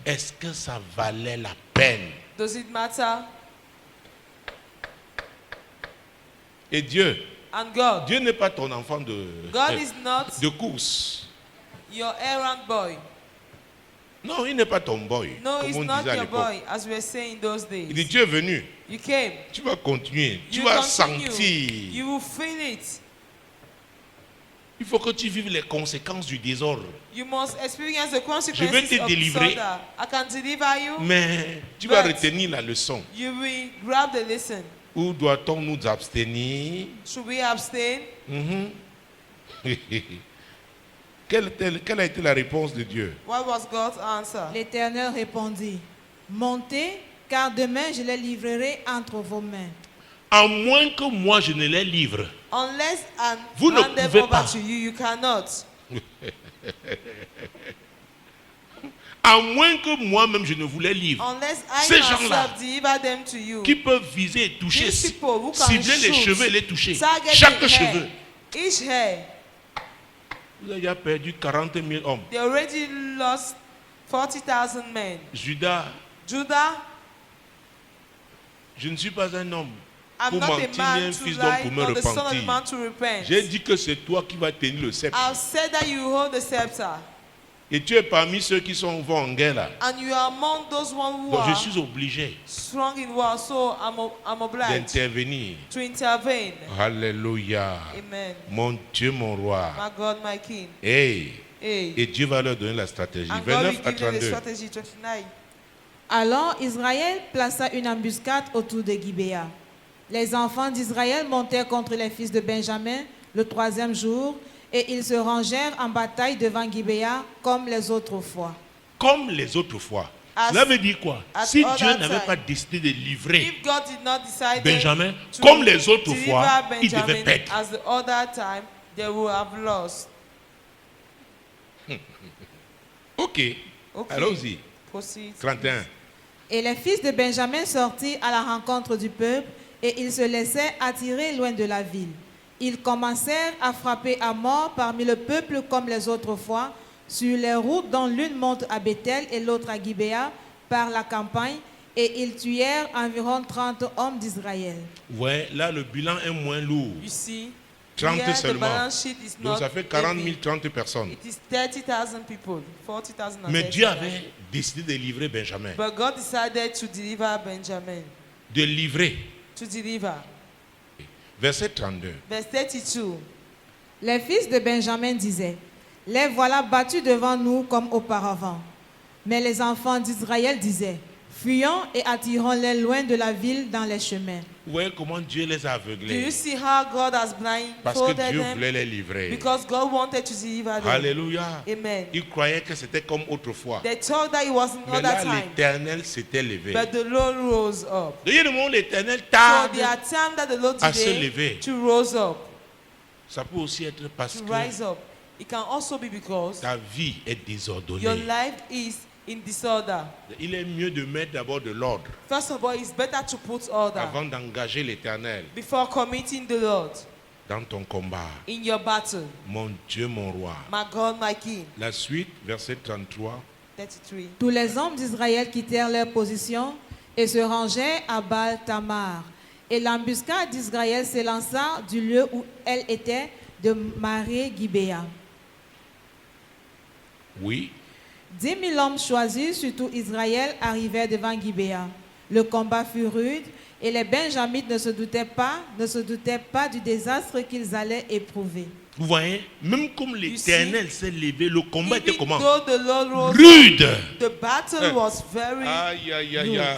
Est-ce que ça valait la peine? Does it matter? Et Dieu, And God, Dieu n'est pas ton enfant God is not de course. your errand boy. Non, il n'est pas ton boy, No, comme he's on not disait à your l'époque. boy, as we were saying in those Il dit, days. tu es venu, You came. tu vas continuer, tu You vas continue. sentir. You will feel it. Il faut que tu vives les conséquences du désordre. You must experience the consequences Je vais te of délivrer. disorder. I can deliver you. Mais tu vas But- retenir la leçon. You will grab the lesson. Où doit-on nous abstenir? Should we abstain? Mhm. Quelle a été la réponse de Dieu? What was God's answer? L'Éternel répondit: montez, car demain je les livrerai entre vos mains. À moins que moi je ne les livre. Unless and Vous ne hand them pouvez over pas. to you, you cannot. À moins que moi-même je ne vous les livre. Unless I Ces gens-là myself deliver them to you. qui peuvent viser et toucher, These people who can cibler les shoot, cheveux et les toucher. target Chaque the cheveu. hair, each hair. Vous avez déjà perdu 40 000 hommes. They already lost 40,000 men. Judas, Judah, je ne suis pas un homme I'm pour not a mentir, ni man un to fils d'homme lie, pour me nor the son of repentir. man to repent. J'ai dit que c'est toi qui vas tenir le sceptre. I've said that you hold the scepter, Et tu es parmi ceux qui vont en guerre là. and you are among those one who Donc je are suis obligé strong in war. So I'm obliged d'intervenir. to intervene. Alléluia. Amen. Mon Dieu, mon roi. My God, my King. Hey. Hey. Et Dieu va leur donner la stratégie. And God will 29 à give them the 32. strategy. 29. Alors Israël plaça une embuscade autour de Gibéa. Les enfants d'Israël montèrent contre les fils de Benjamin le 3e jour, et ils se rangèrent en bataille devant Gibéa comme les autres fois. Comme les autres fois. As- Cela veut dire quoi? at Si other Dieu n'avait time. pas décidé de livrer If God did not decide Benjamin, to comme les autres deliver fois, il Benjamin devait perdre. as the other time, they would have lost. Ok. Okay. Allons-y. Proceed. 31. Et les fils de Benjamin sortirent à la rencontre du peuple, et ils se laissèrent attirer loin de la ville. Ils commencèrent à frapper à mort parmi le peuple comme les autres fois, sur les routes dont l'une monte à Bethel et l'autre à Gibéa, par la campagne, et ils tuèrent environ 30 hommes d'Israël. Ouais, là le bilan est moins lourd. You see, 30 here the seulement. balance sheet is Donc not ça fait 40 000, heavy. 30 personnes. It is 30,000 people, 40,000 and Mais 30,000. Dieu avait décidé de livrer Benjamin. But God decided to deliver Benjamin. De livrer. To deliver. Verset 32. Verse 32. Les fils de Benjamin disaient: les voilà battus devant nous comme auparavant. Mais les enfants d'Israël disaient, fuyons et attirons-les loin de la ville dans les chemins. Vous voyez comment Dieu les a Do you aveuglés? see how God has Parce que blindfolded Dieu them? voulait les livrer. Because God wanted to deliver them. Alléluia. Amen. Ils croyaient que c'était comme autrefois. They thought that it was Mais another là, time. l'Éternel s'était levé. But the Lord rose up. D'ailleurs, le moment où l'Éternel So tarde the time that the Lord à se today lever, to rose up, ça peut aussi être parce to que rise up, it can also be because ta vie est your désordonnée. life is in disorder. Il est mieux de mettre d'abord de l'ordre First of all, it's better to put order avant d'engager l'Éternel before committing the Lord dans ton combat. in your battle. Mon Dieu, mon roi. My God, my King. La suite, verset 33. 33. Tous les hommes d'Israël quittèrent leur position et se rangèrent à Baal-Tamar. Et l'embuscade d'Israël s'élança du lieu où elle était de Maré-Gibéa. Oui. 10 000 hommes choisis, surtout Israël, arrivèrent devant Gibéa. Le combat fut rude et les Benjamites ne se doutaient pas du désastre qu'ils allaient éprouver. Vous voyez, même comme l'Éternel s'est levé, le combat était Even comment? though the Lord rose Rude. up, the battle was very Aïe, aïe, aïe, aïe.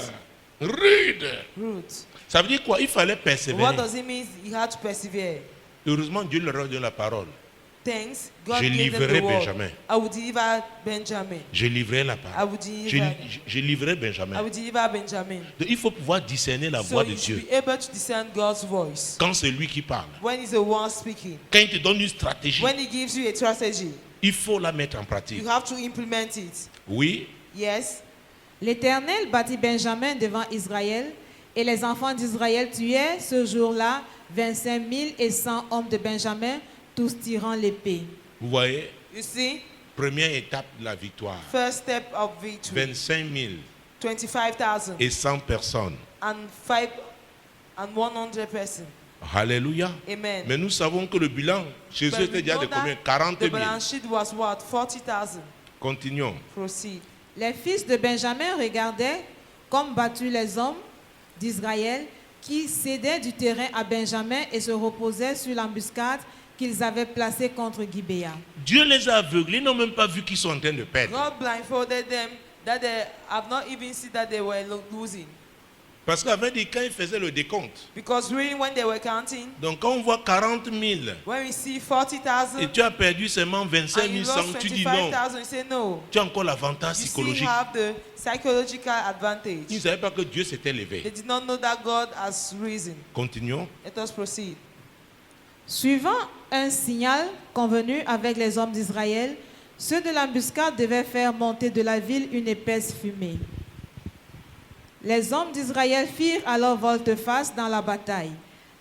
Rude. rude. Ça veut dire quoi? Il fallait What persévérer. does it mean? He had to persevere. Heureusement, Dieu leur a donné la parole. Thanks. God Je gave them livrerai the word. Benjamin. I will deliver Benjamin. Je livrerai la I parole. will Je, deliver. je livrerai I Benjamin. will deliver Benjamin. Donc, il faut pouvoir discerner la So voix de you should Dieu. be able to discern God's voice Quand c'est lui qui parle. when He's the one speaking. Quand il te donne une stratégie, When He gives you a strategy, il faut la mettre en pratique. you have to implement it. Oui. Yes. L'Éternel bâtit Benjamin devant Israël, et les enfants d'Israël tuaient ce jour-là 25 100 hommes de Benjamin, tous tirant l'épée. Vous voyez, You see, première étape de la victoire. first step of victory. 25 000 25,000 et 100 personnes. and 100 persons. Alléluia. Amen. Mais nous savons que le bilan chez eux But était we déjà know de that combien? 40 the 000. balance sheet was what? 40,000. Continuons. Proceed. Les fils de Benjamin regardaient comme battus les hommes d'Israël qui cédaient du terrain à Benjamin et se reposaient sur l'embuscade qu'ils avaient placée contre Gibéa. Dieu les a aveuglés, ils n'ont même pas vu qu'ils sont en train de perdre. God blindfolded them that they have not even seen that they were losing. Parce qu'avant, quand ils faisaient le décompte, Because really when they were counting, donc quand on voit 40 000 when we see 40,000 et tu as perdu seulement 25 and you 100, lost tu dis non. 25,000, you say no. Tu as encore l'avantage You still psychologique. have the psychological Ils ne advantage. savaient pas que Dieu s'était They levé. did not know that God has risen. Continuons. Let us proceed. Suivant un signal convenu avec les hommes d'Israël, ceux de l'embuscade devaient faire monter de la ville une épaisse fumée. Les hommes d'Israël firent alors volte-face dans la bataille.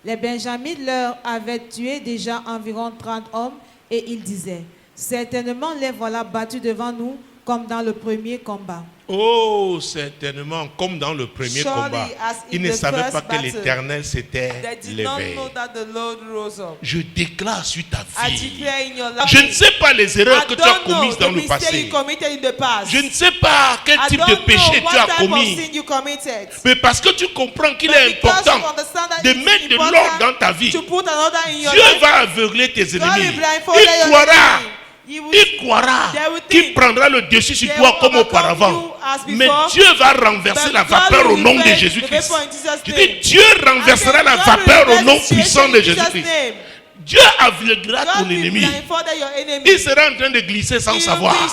Les Benjamites leur avaient tué déjà environ 30 hommes et ils disaient, certainement les voilà battus devant nous comme dans le premier combat. Oh, certainement, comme dans le premier Surely, combat, as in ils ne the savaient first pas que battle, l'Éternel s'était They did not levé. know that the Lord rose up. Je déclare sur ta I vie. declare in your life. Je ne sais pas les erreurs que tu as commises dans le the mistake passé. you committed in the past. Je ne sais pas quel I type don't de péché know tu as what type of commis. sin you committed. Mais parce que tu comprends qu'il But est because important you understand that de it's mettre de important l'ordre dans ta vie, to put another in your Dieu life, va aveugler tes God ennemis. will blindfold Il your croira. enemy. He will- Il croira They will qu'il think prendra le dessus sur they toi will comme overcome auparavant. you as Mais before, Dieu va renverser but la God vapeur will au nom de reverse the Jésus-Christ. vapor in Jesus' Je name. dis, Dieu renversera I la said, God will vapeur au reverse nom the situation puissant de in Jesus' Jésus-Christ. name. Dieu aveuglera God ton will ennemi. blindfold your enemy. Il sera en train de glisser sans He savoir. will-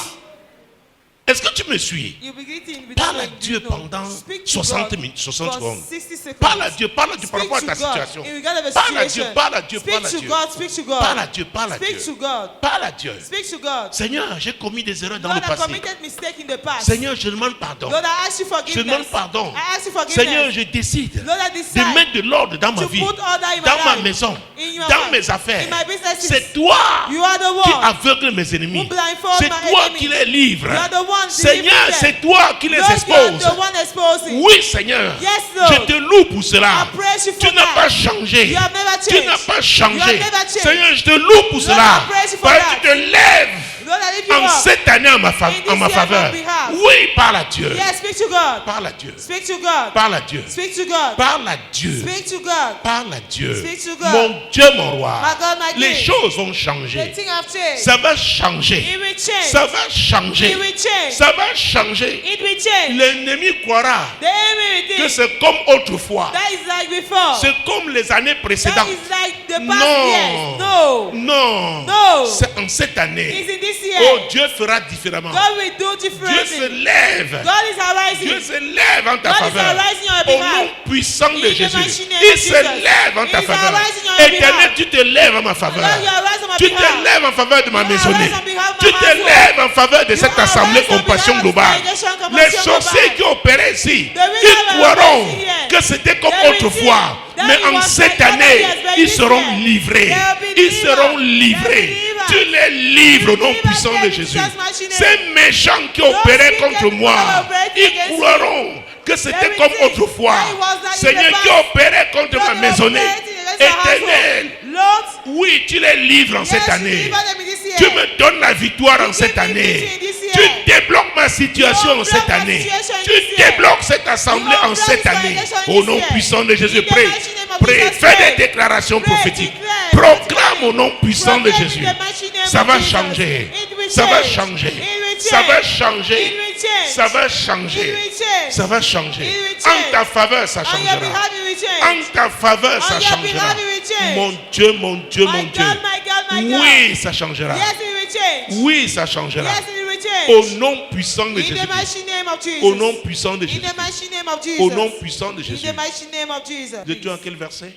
Est-ce que tu me suis? You'll be greeting with Parle à no- Dieu no. pendant Speak to 60 God minutes, 60 for secondes. 60 seconds. Parle à Dieu par Speak rapport à ta to God situation. in regard of the Parle à Dieu, situation. parle à Dieu, Speak parle à to Dieu. God, speak to God. Parle à Dieu, parle à Speak Dieu. to God. Parle à Dieu. Speak to God. Seigneur, j'ai commis des erreurs dans Lord, le I passé. committed mistake in the past. Seigneur, je demande pardon. Lord, I ask you Je forgiveness. demande pardon. I ask you forgiveness. Seigneur, je décide Lord, I de decide mettre de l'ordre dans ma to vie, put order in my dans ma life, maison, in your dans life, mes affaires. in my businesses. C'est toi You are the qui one aveugle mes ennemis. who blindfold C'est my toi enemy. qui les livres. You are the one Seigneur, delivering them. c'est toi qui les Lord, you are exposes. the one exposing. Oui, Seigneur. Yes, Lord. Je te loue pour cela. I praise you for Tu n'as that. pas changé. You have never Tu changed. n'as pas You changé. have never changed. Seigneur, je te loue pour Lord, cela. I praise you for Parce que that. tu te lèves Lord, I lift you en up. cette année en ma In this faveur. year on behalf. Oui, parle à Dieu. Yes, speak to God. Parle à Dieu. Speak to God. Parle à Dieu. Speak to God. Parle à Dieu. Speak to God. Parle à Dieu. Speak to God. Mon Dieu, mon roi. My God, my Les King. choses vont The changer. thing have changed. Ça va changer. It will change. Ça va changer. It will change. Ça va changer. It will change. L'ennemi croira The enemy will que think c'est comme autrefois. that is like before. C'est comme les années That précédentes. is like the past years. No. Non. No. C'est en cette année. It's in this year. Oh, Dieu fera différemment. God will do Dieu se differently. lève. God is arising. Dieu se lève en ta God is faveur. arising on your Au behalf. nom puissant de In the Jésus. mighty name Il of se Jesus. lève en ta He is faveur. arising on your Éternel, behalf. tu te lèves en ma faveur. Lord, you arise on my Tu te behalf. lèves en faveur de ma You maisonnée. arise on behalf of Tu my te household. lèves en faveur de cette You assemblée arise on Compassion behalf of Globale. Congregation Compassion Les sorciers Global. qui opéraient ici, The reason ils why we are croiront raising here, que c'était comme they will autrefois. think that Mais it en was cette like other année, years, but ils this seront year, livrés. they will be Ils delivered. seront They livrés. will be Tu delivered. les livres au nom Deliver puissant them de in Jésus. Jesus' mighty name. Ces méchants qui opéraient wicked contre people moi, that operated ils against me, croiront que c'était they will comme think autrefois. that it was like in Seigneur, the qui past. opérait contre ma God maisonnée. operating against your household. Éternel, Lord, oui, tu les livres en yes, cette you année. deliver them in this year. Tu me donnes la victoire en You cette give me année. victory in this Tu year. débloques ma situation You en cette unblock my année. situation in Tu this year. débloques cette assemblée You en unblock cette this année. congregation in Au this nom year. puissant de Jésus, In the prie. mighty name of Prie. Jesus, Fais pray. des déclarations Pray, prophétiques. declare. Proclame au nom puissant de Proclaim in Jésus. the mighty name Ça of va Jesus. changer. It will Ça va change. changer. It will Ça va change. changer. It will change. Ça va It changer. will change. Ça va changer. It will En change. ta faveur, ça On your changera. behalf, it will En change. ta faveur, ça On your changera. behalf, it will change. Mon Dieu, mon Dieu, My mon God, Dieu. my God, my God. Oui, ça changera. Yes, it will change. Oui, ça changera. Yes, it will change. Au nom puissant de In the Jésus. mighty name of Jesus. Au nom puissant de In Jésus. the mighty name of Jesus. Au nom puissant de In Jésus. the mighty name of Jesus. Vous êtes en quel verset?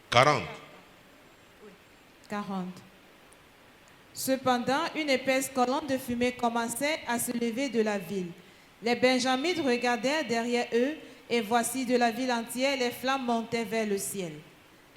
40. 40. Cependant, une épaisse colonne de fumée commençait à se lever de la ville. Les Benjamites regardèrent derrière eux, et voici de la ville entière, les flammes montaient vers le ciel.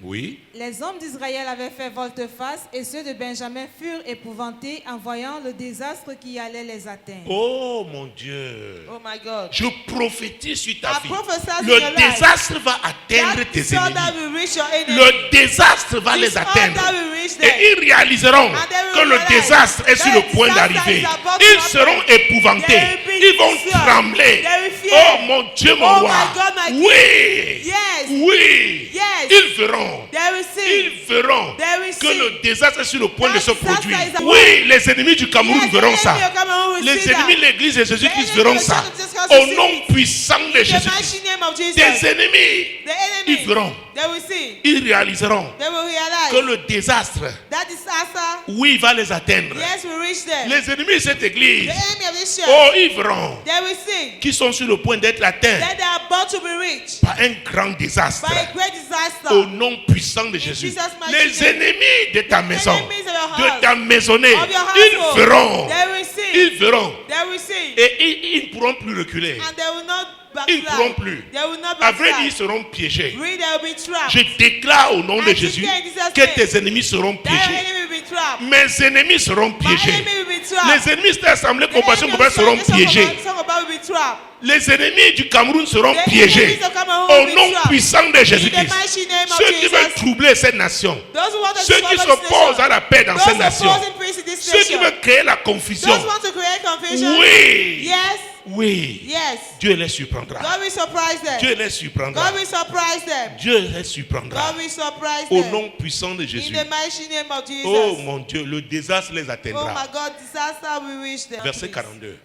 Oui. Les hommes d'Israël avaient fait volte-face, et ceux de Benjamin furent épouvantés en voyant le désastre qui allait les atteindre. Oh mon Dieu. Oh my God. Je prophétise sur ta I vie. prophesy in Le your life. désastre va atteindre That tes sword that ennemis. will reach your enemy. Le désastre va This les sword atteindre. that will reach them. Et ils réaliseront And they will que le realize désastre est sur that le the point disaster d'arriver. is about to Ils happen. seront épouvantés. They will be Ils vont disturbed. trembler. They will fear. Oh mon Dieu, mon Oh roi. my God, my King. Oui. Yes. Oui. Yes. Ils verront. They will see. Ils verront They will que see. le désastre est sur le point de That se disaster produire. is about- Oui, les ennemis du Cameroun Yes, verront the ça. enemy of Cameroon will Les see ennemis de that. l'église de Jésus-Christ The enemy verront of the ça. church of Jesus Christ Au will nom see it. puissant de In the Jésus-Christ. mighty name of Jesus. Des ennemis, The enemy. ils verront. They will see. Ils réaliseront They will que realize le désastre, that disaster, oui, va les atteindre. yes, will reach them. Les ennemis de cette église, The enemy of this church, oh, ils verront they will see qu'ils sont sur le point d'être atteints that they are about to be reached par un grand désastre. by a great disaster. Au nom puissant de Jésus. Jesus' mighty Les name. ennemis de ta The maison, enemies of your de house, ta maisonnée, of your ils household, verront. they will see. Ils verront. They will see. Et ils ne pourront plus reculer. And they will not Ils ne backslide. pourront plus. They will not À vrai dire, ils backslide. seront piégés. Really, they will be trapped. Je déclare au nom de I Jésus declare in Jesus' que name tes ennemis seront That your piégés. enemy will be trapped. Mes ennemis seront My piégés. enemy will be trapped. Les ennemis de l'Assemblée The Compassion enemy Globale of seront Salvation piégés. Global will be trapped. Les ennemis du Cameroun seront The piégés. enemies of Cameroon Au will be nom trapped. puissant de In the Jésus-Christ. mighty name of Ceux qui veulent Jesus. troubler cette nation. Those who want to Ceux qui trouble this s'opposent nation. à la paix dans Those cette who nation. oppose in peace in this Ceux qui nation. veulent créer la confusion. Those who want to create confusion. Oui. Yes. Oui. Yes. Dieu les surprendra. God will surprise them. Dieu les surprendra. God will surprise them. Dieu les surprendra. God will surprise Au them. nom puissant de Jésus. In the mighty name of Jesus. Oh mon Dieu, le désastre les Oh my atteindra. God, disaster will reach them. Verset Please. 42.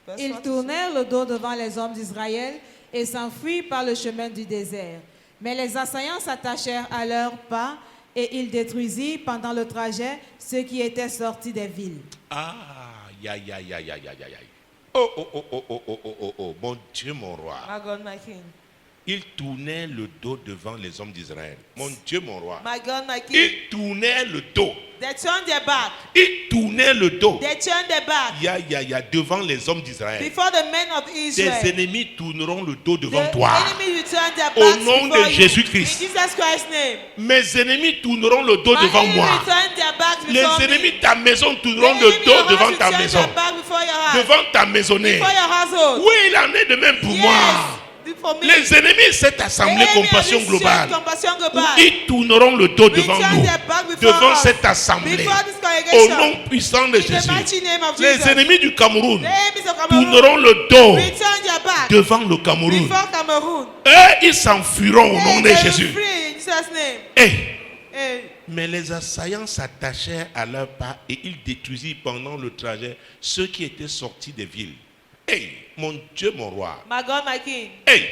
Verse Ils 46. tournèrent le dos devant les hommes d'Israël et s'enfuirent par le chemin du désert. Mais les assaillants s'attachèrent à leurs pas et ils détruisirent pendant le trajet ceux qui étaient sortis des villes. Ah, ya, ya, ya, ya, ya, ya, ya. Oh, oh, oh, oh, oh, oh, oh, oh, oh, mon Dieu, mon roi. My God, my King. Il tournait le dos devant les hommes d'Israël. Mon Dieu, mon roi. My God, my King. Il tournait le dos. They turned their back. Il tournait le dos. They turned their back Ya, ya, ya, devant les hommes d'Israël. before the men of Tes Israel. ennemis tourneront le dos The devant toi. enemy will turn their Au backs nom before de you. Jésus-Christ. In Jesus Christ's name. Mes ennemis tourneront le dos My devant enemy moi. will turn their backs Les before ennemis me. de ta maison The tourneront enemy le of dos your house devant will ta turn maison. their back before your house. Devant ta maisonnée. Before your household. Oui, il en est de même pour Yes. moi. do for me. Les ennemis de cette assemblée The enemy of compassion this globale, church, Compassion Global, ils tourneront le dos devant return nous, their back before devant us, cette assemblée, before this au congregation. nom puissant de In the Jésus. mighty name of Les Jesus. ennemis du Cameroun The enemies of Cameroon, tourneront le dos return their back devant le Cameroun. before Cameroon. Et ils s'enfuiront au nom de They will Jésus. free in Jesus' name. Et Eh, mais les assaillants s'attachèrent à leurs pas et ils détruisirent pendant le trajet ceux qui étaient sortis des villes. Hey, mon Dieu, mon roi. My God, my King. Hey,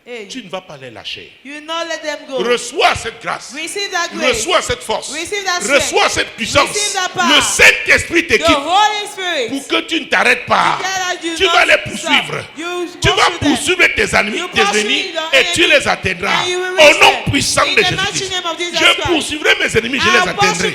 Hey, tu ne vas pas les lâcher. you will not let them go. Reçois cette grâce. Receive that grace. Reçois cette force. Receive that strength. Reçois cette puissance. Receive that power. Le Saint-Esprit The t'équipe Holy Spirit. pour que tu ne t'arrêtes pas. Tu vas les poursuivre. Tu vas poursuivre tes ennemis, et tu les atteindras. Au nom puissant de Jésus. Je poursuivrai mes ennemis, je les atteindrai.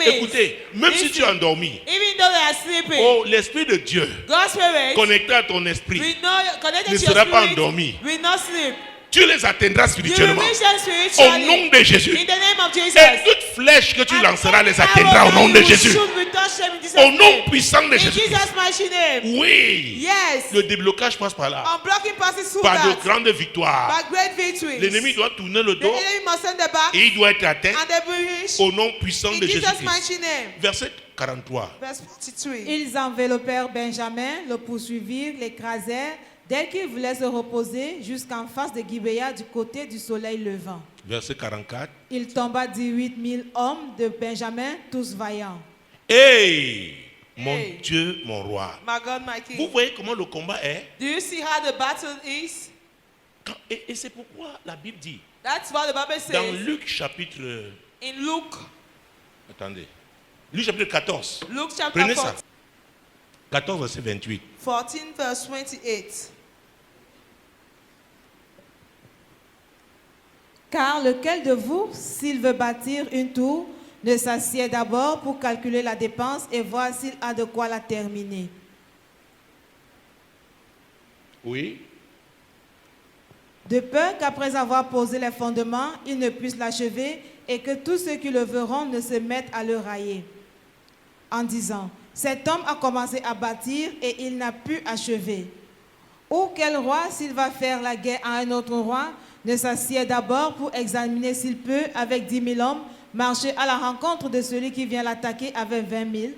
Écoutez, même si tu es endormi, Even though they are sleeping, oh, l'Esprit de Dieu God's Spirit connecté à ton esprit will not, connected ne to your sera pas spirit, endormi. will not sleep. Tu les atteindras You will spirituellement. reach them Au spiritually. nom de Jésus. In the name of Jesus. Et toute flèche que tu lanceras les atteindra au nom de Jésus. Au nom puissant de In Jésus. Jesus' mighty name. Oui. Yes. Le déblocage passe par là. Unblocking passes through Par de that. grandes victoires. By great victories. L'ennemi doit tourner le The dos enemy must send the back. et il doit être atteint And they will reach. au nom puissant In de Jesus' Jésus-Christ. mighty name. Verset 43. Verse 43. Ils enveloppèrent Benjamin, le poursuivirent, l'écrasèrent, dès qu'il voulait se reposer jusqu'en face de Gibéa du côté du soleil levant. Verset 44. Il tomba 18 000 hommes de Benjamin, tous vaillants. Hey, mon Hey. Dieu, mon roi. My God, my Vous King. voyez comment le combat est? Do you see how the battle is? Et c'est pourquoi la Bible dit, That's what the Bible dans says Luc chapitre... in Luke. Attendez. Luc chapitre 14. Luke chapter Prenez ça. 14, 14 verset 28. 14 verse 28. Car lequel de vous, s'il veut bâtir une tour, ne s'assied d'abord pour calculer la dépense et voir s'il a de quoi la terminer? Oui. De peur qu'après avoir posé les fondements, il ne puisse l'achever et que tous ceux qui le verront ne se mettent à le railler. En disant, cet homme a commencé à bâtir et il n'a pu achever. Ou quel roi, s'il va faire la guerre à un autre roi, ne s'assied d'abord pour examiner s'il peut, avec 10 000 hommes, marcher à la rencontre de celui qui vient l'attaquer avec 20 000?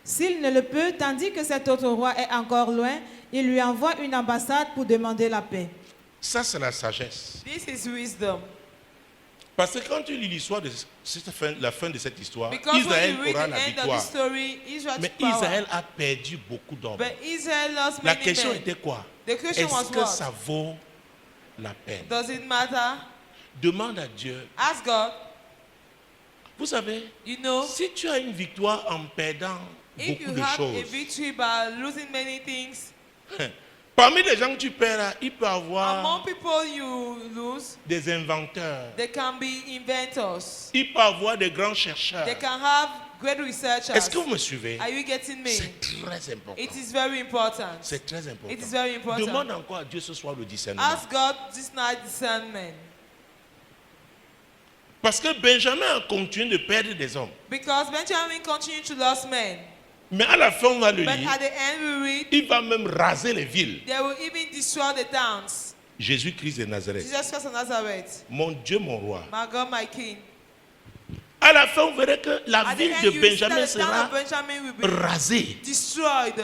S'il ne le peut, tandis que cet autre roi est encore loin, il lui envoie une ambassade pour demander la paix. Ça, c'est la sagesse. This is wisdom. Parce que quand tu lis l'histoire de la fin de cette histoire, Because Israël when you aura read la the end of the victoire. story, Israel Mais took power. Israël a perdu beaucoup d'hommes. But Israel lost La many question men. était quoi? The question was Est-ce que what? ça vaut la peine? Does it matter? Demande à Dieu. Ask God. Vous savez, You know, si tu as une victoire en perdant if beaucoup you de have a choses, victory by losing many things, parmi les gens que tu perds, là, il peut y avoir among people you lose, des inventeurs, there can be inventors. il peut y avoir des grands chercheurs. They can have great researchers. Est-ce que vous me suivez? Are you getting me? C'est très important. It is very important. C'est très important. It is very important. Demande encore à Dieu ce soir le discernement. Ask God this night discernment. Parce que Benjamin a continué de perdre des hommes. Because Benjamin continued to lose men. Mais à la fin, on va le But lire. at the end we read, Il va même raser les villes. they will even destroy the towns. Jésus-Christ de Nazareth. Jesus Christ of Nazareth. Mon Dieu, mon roi. My God, my King. À la fin, on verra que la At the ville end, de you will see Benjamin that the town sera of Benjamin will be rasée. destroyed.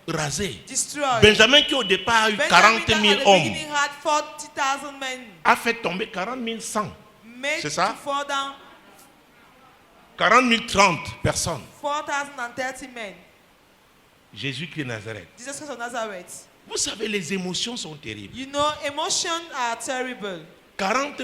Rasée. Destroyed. Benjamin qui au départ a eu Benjamin 40 that 000 at the hommes beginning had 40,000 men. a fait tomber 40 100. Made C'est ça? to fall down 40 030 personnes. 4,030 men. Jésus-Christ de Nazareth. Jesus Christ of Nazareth. Vous savez, les émotions sont terribles. You know, emotions are terrible. 40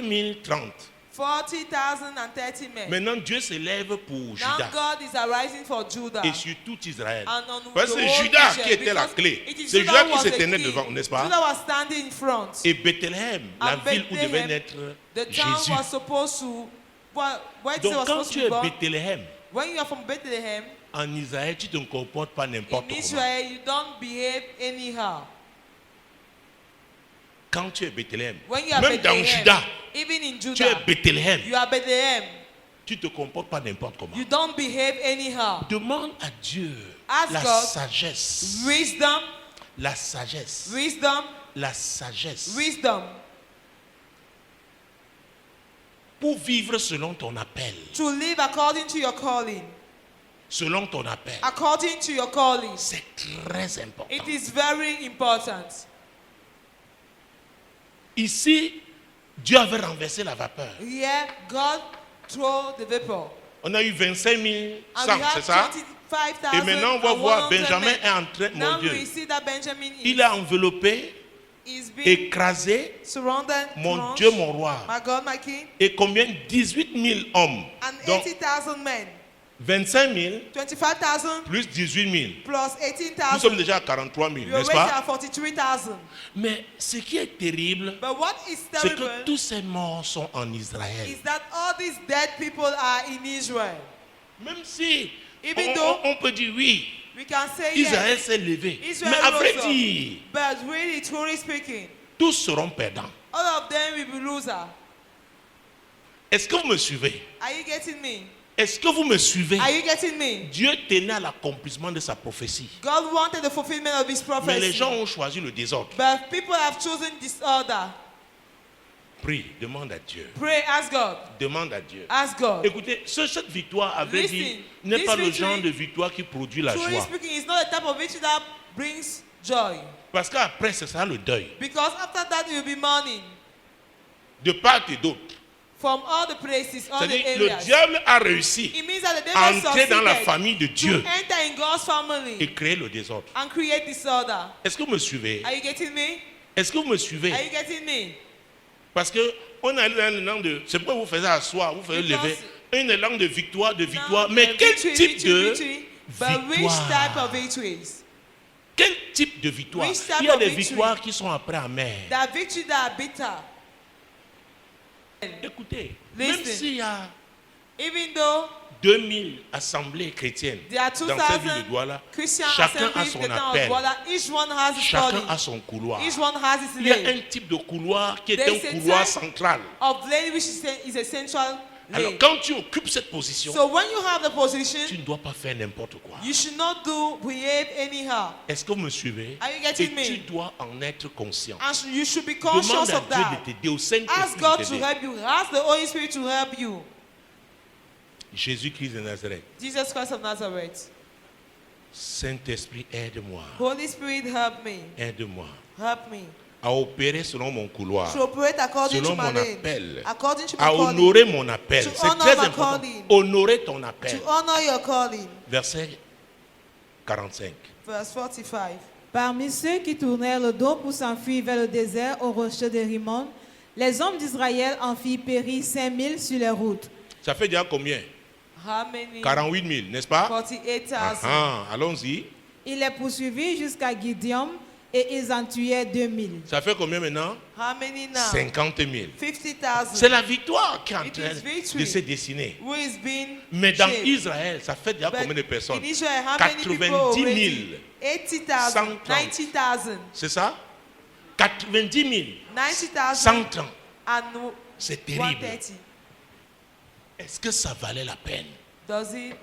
030. 40,030 men. Maintenant, Dieu s'élève pour Now Judas God is arising for Judah. et sur tout Israël. And on Parce que the c'est whole Judas Israel, qui était la because clé. it is C'est Judah Judas who qui was se the tenait king. devant, n'est-ce pas? Judah was standing in front. Et Bethléem, la And ville où devait Bethlehem, naître The town Jésus. was supposed to, where Jesus Donc was quand supposed tu to es be born. Bethléem, When you are from Bethlehem, en Israël, tu ne te comportes pas n'importe in comment. Israel, you don't behave anyhow. Quand tu es Bethléem, When you are même dans Bethlehem, Juda, even in tu es Judah, Bethléem, you are Bethlehem. tu ne te comportes pas n'importe comment. You don't behave anyhow. Demande à Dieu Ask la God sagesse. Wisdom, La sagesse. wisdom, la sagesse wisdom pour vivre selon ton appel. to live according to your calling. Selon ton appel. According to your calling. C'est très important. It is very important. Ici, Dieu avait renversé la vapeur. Here, God threw the vapor. On a eu 25 And 100, we c'est have ça? 25,000. Et maintenant, on va voir 100 Benjamin men. est en train, mon Now Dieu, we see that Benjamin il a enveloppé, is being écrasé, surrounded. mon crushed. Dieu, mon roi. My God, my King. Et combien? 18 000 hommes. And Donc, 80,000 men. 25 000 25,000 plus 18 000. plus Nous sommes 18,000. déjà à 43 000, We n'est-ce already pas? have 43,000. Mais ce qui est terrible, But what is c'est que terrible tous ces morts sont en Israël. is that all these dead people are in Israel. Même si Even though on peut dire oui, we can say Israël yes, s'est levé. Israel Mais à vrai rose up. dire, But really, truly speaking, tous seront perdants. all of them will be loser. Est-ce que vous me suivez? Are you getting me? Est-ce que vous me suivez? Are you getting me? Dieu tenait à l'accomplissement de sa prophétie. God wanted the fulfillment of his Mais les prophecy. gens ont choisi le désordre. But people have chosen disorder. Prie, demande à Dieu. Pray, ask God. Demande à Dieu. Ask God. Écoutez, cette victoire, à vrai Listen, dire, n'est this pas le victory- genre de victoire qui produit la Truly joie. speaking, it's not a type of victory that brings joy. Parce qu'après, ce sera le deuil. Because after that, you'll be mourning De part et d'autre. from all the places, all the C'est-à-dire, le areas. diable a réussi It means that the à devil entrer dans la succeeded famille de to Dieu enter in God's family et créer le désordre. and create disorder. Est-ce que vous me suivez? Are you getting me? Est-ce que vous me suivez? Are you getting me? Parce que on a un élan de... C'est pourquoi vous faites asseoir, vous faites Because- lever. Un élan de victoire, Now, Mais the quel victory, type victory, de victory, but which type victoire? of victories? Quel type de victoire? Which type Il y a of des victory? victoires qui sont après amères. That victory that are bitter. Écoutez, Listen. même s'il y a Even though 2000 assemblées chrétiennes there are dans cette ville de 2,000 Douala, Christian chacun a assemblies in son the town of appel. Douala, each one has his Chacun calling. a son couloir. Each one has his Il y a lane. un type de couloir qui est There un is a couloir type central. of lane which is a central Alors lane. quand tu occupes cette position, So when you have the tu position, ne dois pas faire n'importe quoi. you should not behave anyhow. Est-ce que vous me suivez? Are you getting Et me? tu dois en être conscient. And you should be conscious Demande à of Dieu that. de t'aider, au Saint-Esprit Ask God de to t'aider. help you. Ask the Holy Spirit to help you. Jésus-Christ de Nazareth. Jesus Christ of Nazareth. Saint-Esprit, aide-moi. Holy Spirit, help me. Aide-moi Help me. à opérer selon mon couloir, To operate according selon to my mon lane. appel, According to my à calling. honorer mon appel. To C'est honor très my important. calling. Honorer ton appel. To honor your calling. Verset 45. Verse 45. Parmi ceux qui tournèrent le dos pour s'enfuir vers le désert au rocher de Rimon, les hommes d'Israël en firent périr 5000 sur les routes. Ça fait déjà combien? How many? 48 000, n'est-ce pas? 48,000. Allons-y. Ils les poursuivirent jusqu'à Gideon et ils en tuèrent 2000. Ça fait combien maintenant? How many now? 50 000. 50,000. C'est la victoire qui est en It train is victory. de se dessiner. Who is being Mais dans shaped. Israël, ça fait déjà But combien de personnes? in Israel, how many people 90 000. already? 80,000. 130. 90,000. C'est ça? 90 000. 90,000. 130. And C'est terrible. 130. Est-ce que ça valait la peine? Does it?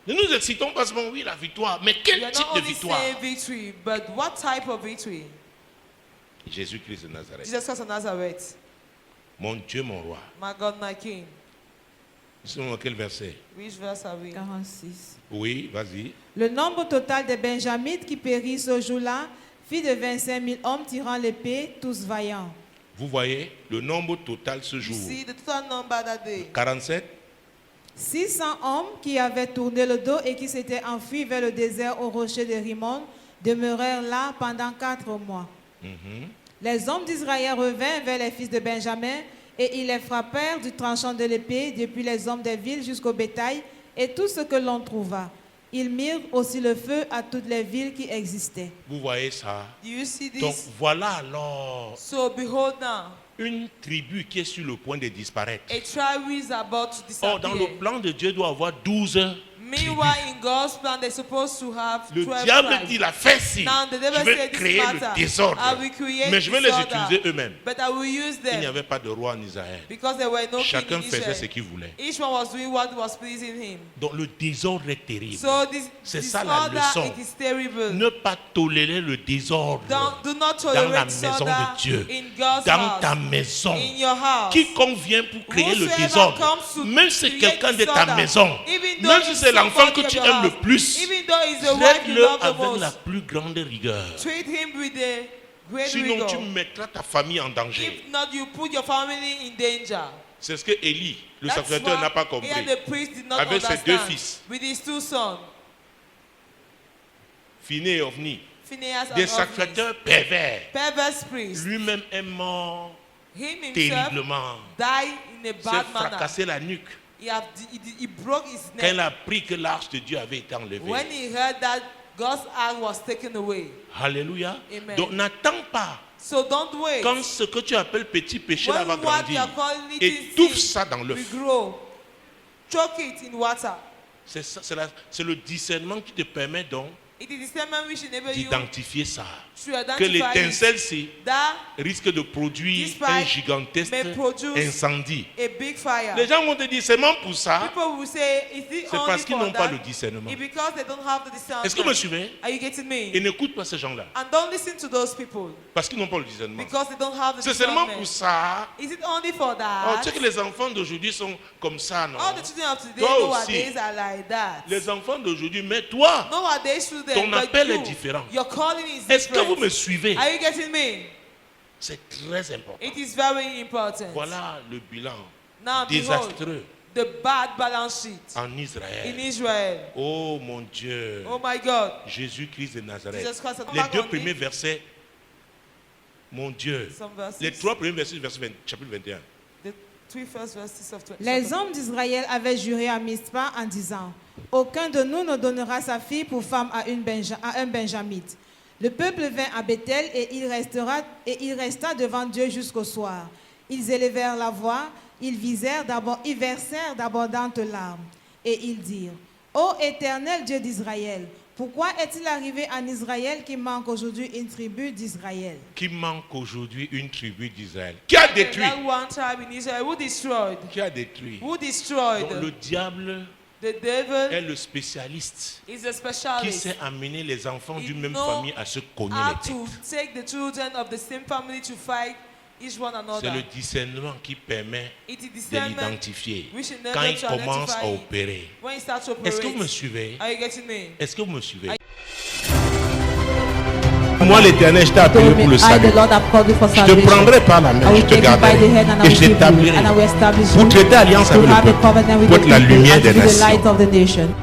Ne nous excitons pas seulement, oui, la victoire. Mais quel You're type not de only victoire? saying victory, but what type of victory? Jésus-Christ de Nazareth. Jesus Christ of Nazareth. Mon Dieu, mon roi. My God, my King. Nous sommes dans quel verset? Which verse are we? 46. Oui, vas-y. Le nombre total des Benjamites qui périrent ce jour-là fit de 25 000 hommes tirant l'épée, tous vaillants. Vous voyez le nombre total ce You jour. see the total number that day. 47. 600 hommes qui avaient tourné le dos et qui s'étaient enfuis vers le désert au rocher de Rimon demeurèrent là pendant 4 mois. Les hommes d'Israël revinrent vers les fils de Benjamin et ils les frappèrent du tranchant de l'épée depuis les hommes des villes jusqu'au bétail et tout ce que l'on trouva. Ils mirent aussi le feu à toutes les villes qui existaient. Vous voyez ça? Do you see this? Donc voilà alors So behold now, une tribu qui est sur le point de disparaître. a tribe is about to Or, dans le disappear. plan de Dieu doit avoir 12 Meanwhile, in God's plan, they're supposed to have Le 12 diable tribes. dit, il a fait ci. Now, the devil Je vais said this créer le matter. désordre. I will create Mais je vais les disorder, utiliser eux-mêmes. But I will use Il n'y them avait pas de roi en Israël. because there were no Chacun king in faisait ce Israel. qu'il voulait. Each one was doing what was pleasing him. Donc le désordre est terrible. So this C'est ça la disorder, leçon. it is terrible. Ne pas tolérer le désordre Do not dans la tolerate maison disorder de Dieu, in God's dans house, ta maison. in your house. Quiconque vient pour créer le Whosoever désordre, comes to même si c'est create quelqu'un de ta disorder, maison, even though même si it's c'est l'enfant que somebody tu of your aimes le house, plus, even though it's the wife you traite-le love the avec most, la plus grande rigueur. treat him with the great Sinon, rigor. tu mettras ta famille en danger. If not, you put your family in danger. C'est ce que Élie, le That's sacrificateur, why n'a pas compris. Here the priest did not Avec ses understand. deux fils. With his two sons, Phiné et Ophni, Phinehas des and Ophni, sacrificateurs pervers. perverse priest. Lui-même est mort Him himself terriblement. died in a S'est bad manner. fracassé la nuque He broke his quand il neck a appris que l'arche de Dieu avait été enlevée. when he heard that God's ark was taken away. Alléluia. Amen. Donc n'attends pas So don't wait. quand ce que tu appelles petit péché là When va what you grandir. are calling little Étouffe sin ça dans will l'œuf. grow. Choke it in water. C'est le discernement qui te permet donc It is discernment which enable you d'identifier ça. to Que identify l'étincelle ci that risque de produire This un fire gigantesque may produce incendie. a big fire. Les gens vont te dire seulement pour ça. People will say, is it C'est only parce qu'ils for n'ont pas that? le discernement. It's because they don't have the discernment. Est-ce que vous me suivez? Are you getting me? Et n'écoute pas ces gens-là. And don't listen to those people Parce qu'ils n'ont pas le discernement. because they don't have the C'est seulement discernment. pour ça. Is it only for Oh, that? tu sais que les enfants d'aujourd'hui sont comme ça, non? All the children of today Toi nowadays aussi. are like that. Les enfants d'aujourd'hui, mais toi, Nowadays children, ton but appel est you, différent. your calling is est-ce que vous different. me suivez? Are you getting me? C'est très important. It is very important. Voilà le bilan Now behold, désastreux the bad balance sheet en in Israël. Israel. Oh mon Dieu. Oh my God. Jésus-Christ de Nazareth. Jesus Christ. Les deux premiers versets, mon Dieu. Some verses. Les trois premiers versets du chapitre 21. The three first verses of 20. Les hommes d'Israël avaient juré à Mizpa en disant, « Aucun de nous ne donnera sa fille pour femme à un Benjamite. » Le peuple vint à Bethel et il resta devant Dieu jusqu'au soir. Ils élevèrent la voix, ils versèrent d'abondantes larmes. Et ils dirent, « Ô Éternel Dieu d'Israël, pourquoi est-il arrivé en Israël qu'il manque aujourd'hui une tribu d'Israël? » Qui manque aujourd'hui une tribu d'Israël? Qui a détruit? That one tribe in Israel who destroyed. Qui a détruit? Who destroyed? Donc, le diable The devil est le spécialiste is a qui specialist. sait amener les enfants He d'une même know famille à se cogner how les to têtes. take the children of the same family to fight each one C'est another. le discernement qui permet It is de discernment l'identifier which enable quand il to commence à identify opérer. when you start to Est-ce que vous me operate. suivez? Are you getting me? Est-ce que vous me suivez? Moi, l'Éternel, je t'ai appelé told me, pour le I, salut. the Lord, have called you for Je te salvation. prendrai par la I main, je will te take you by garderai the hand and I et will je keep you t'établirai and I will establish pour you traiter alliance to avec have le a peuple, covenant with pour the être la people lumière and to des be the light nations. of the nation.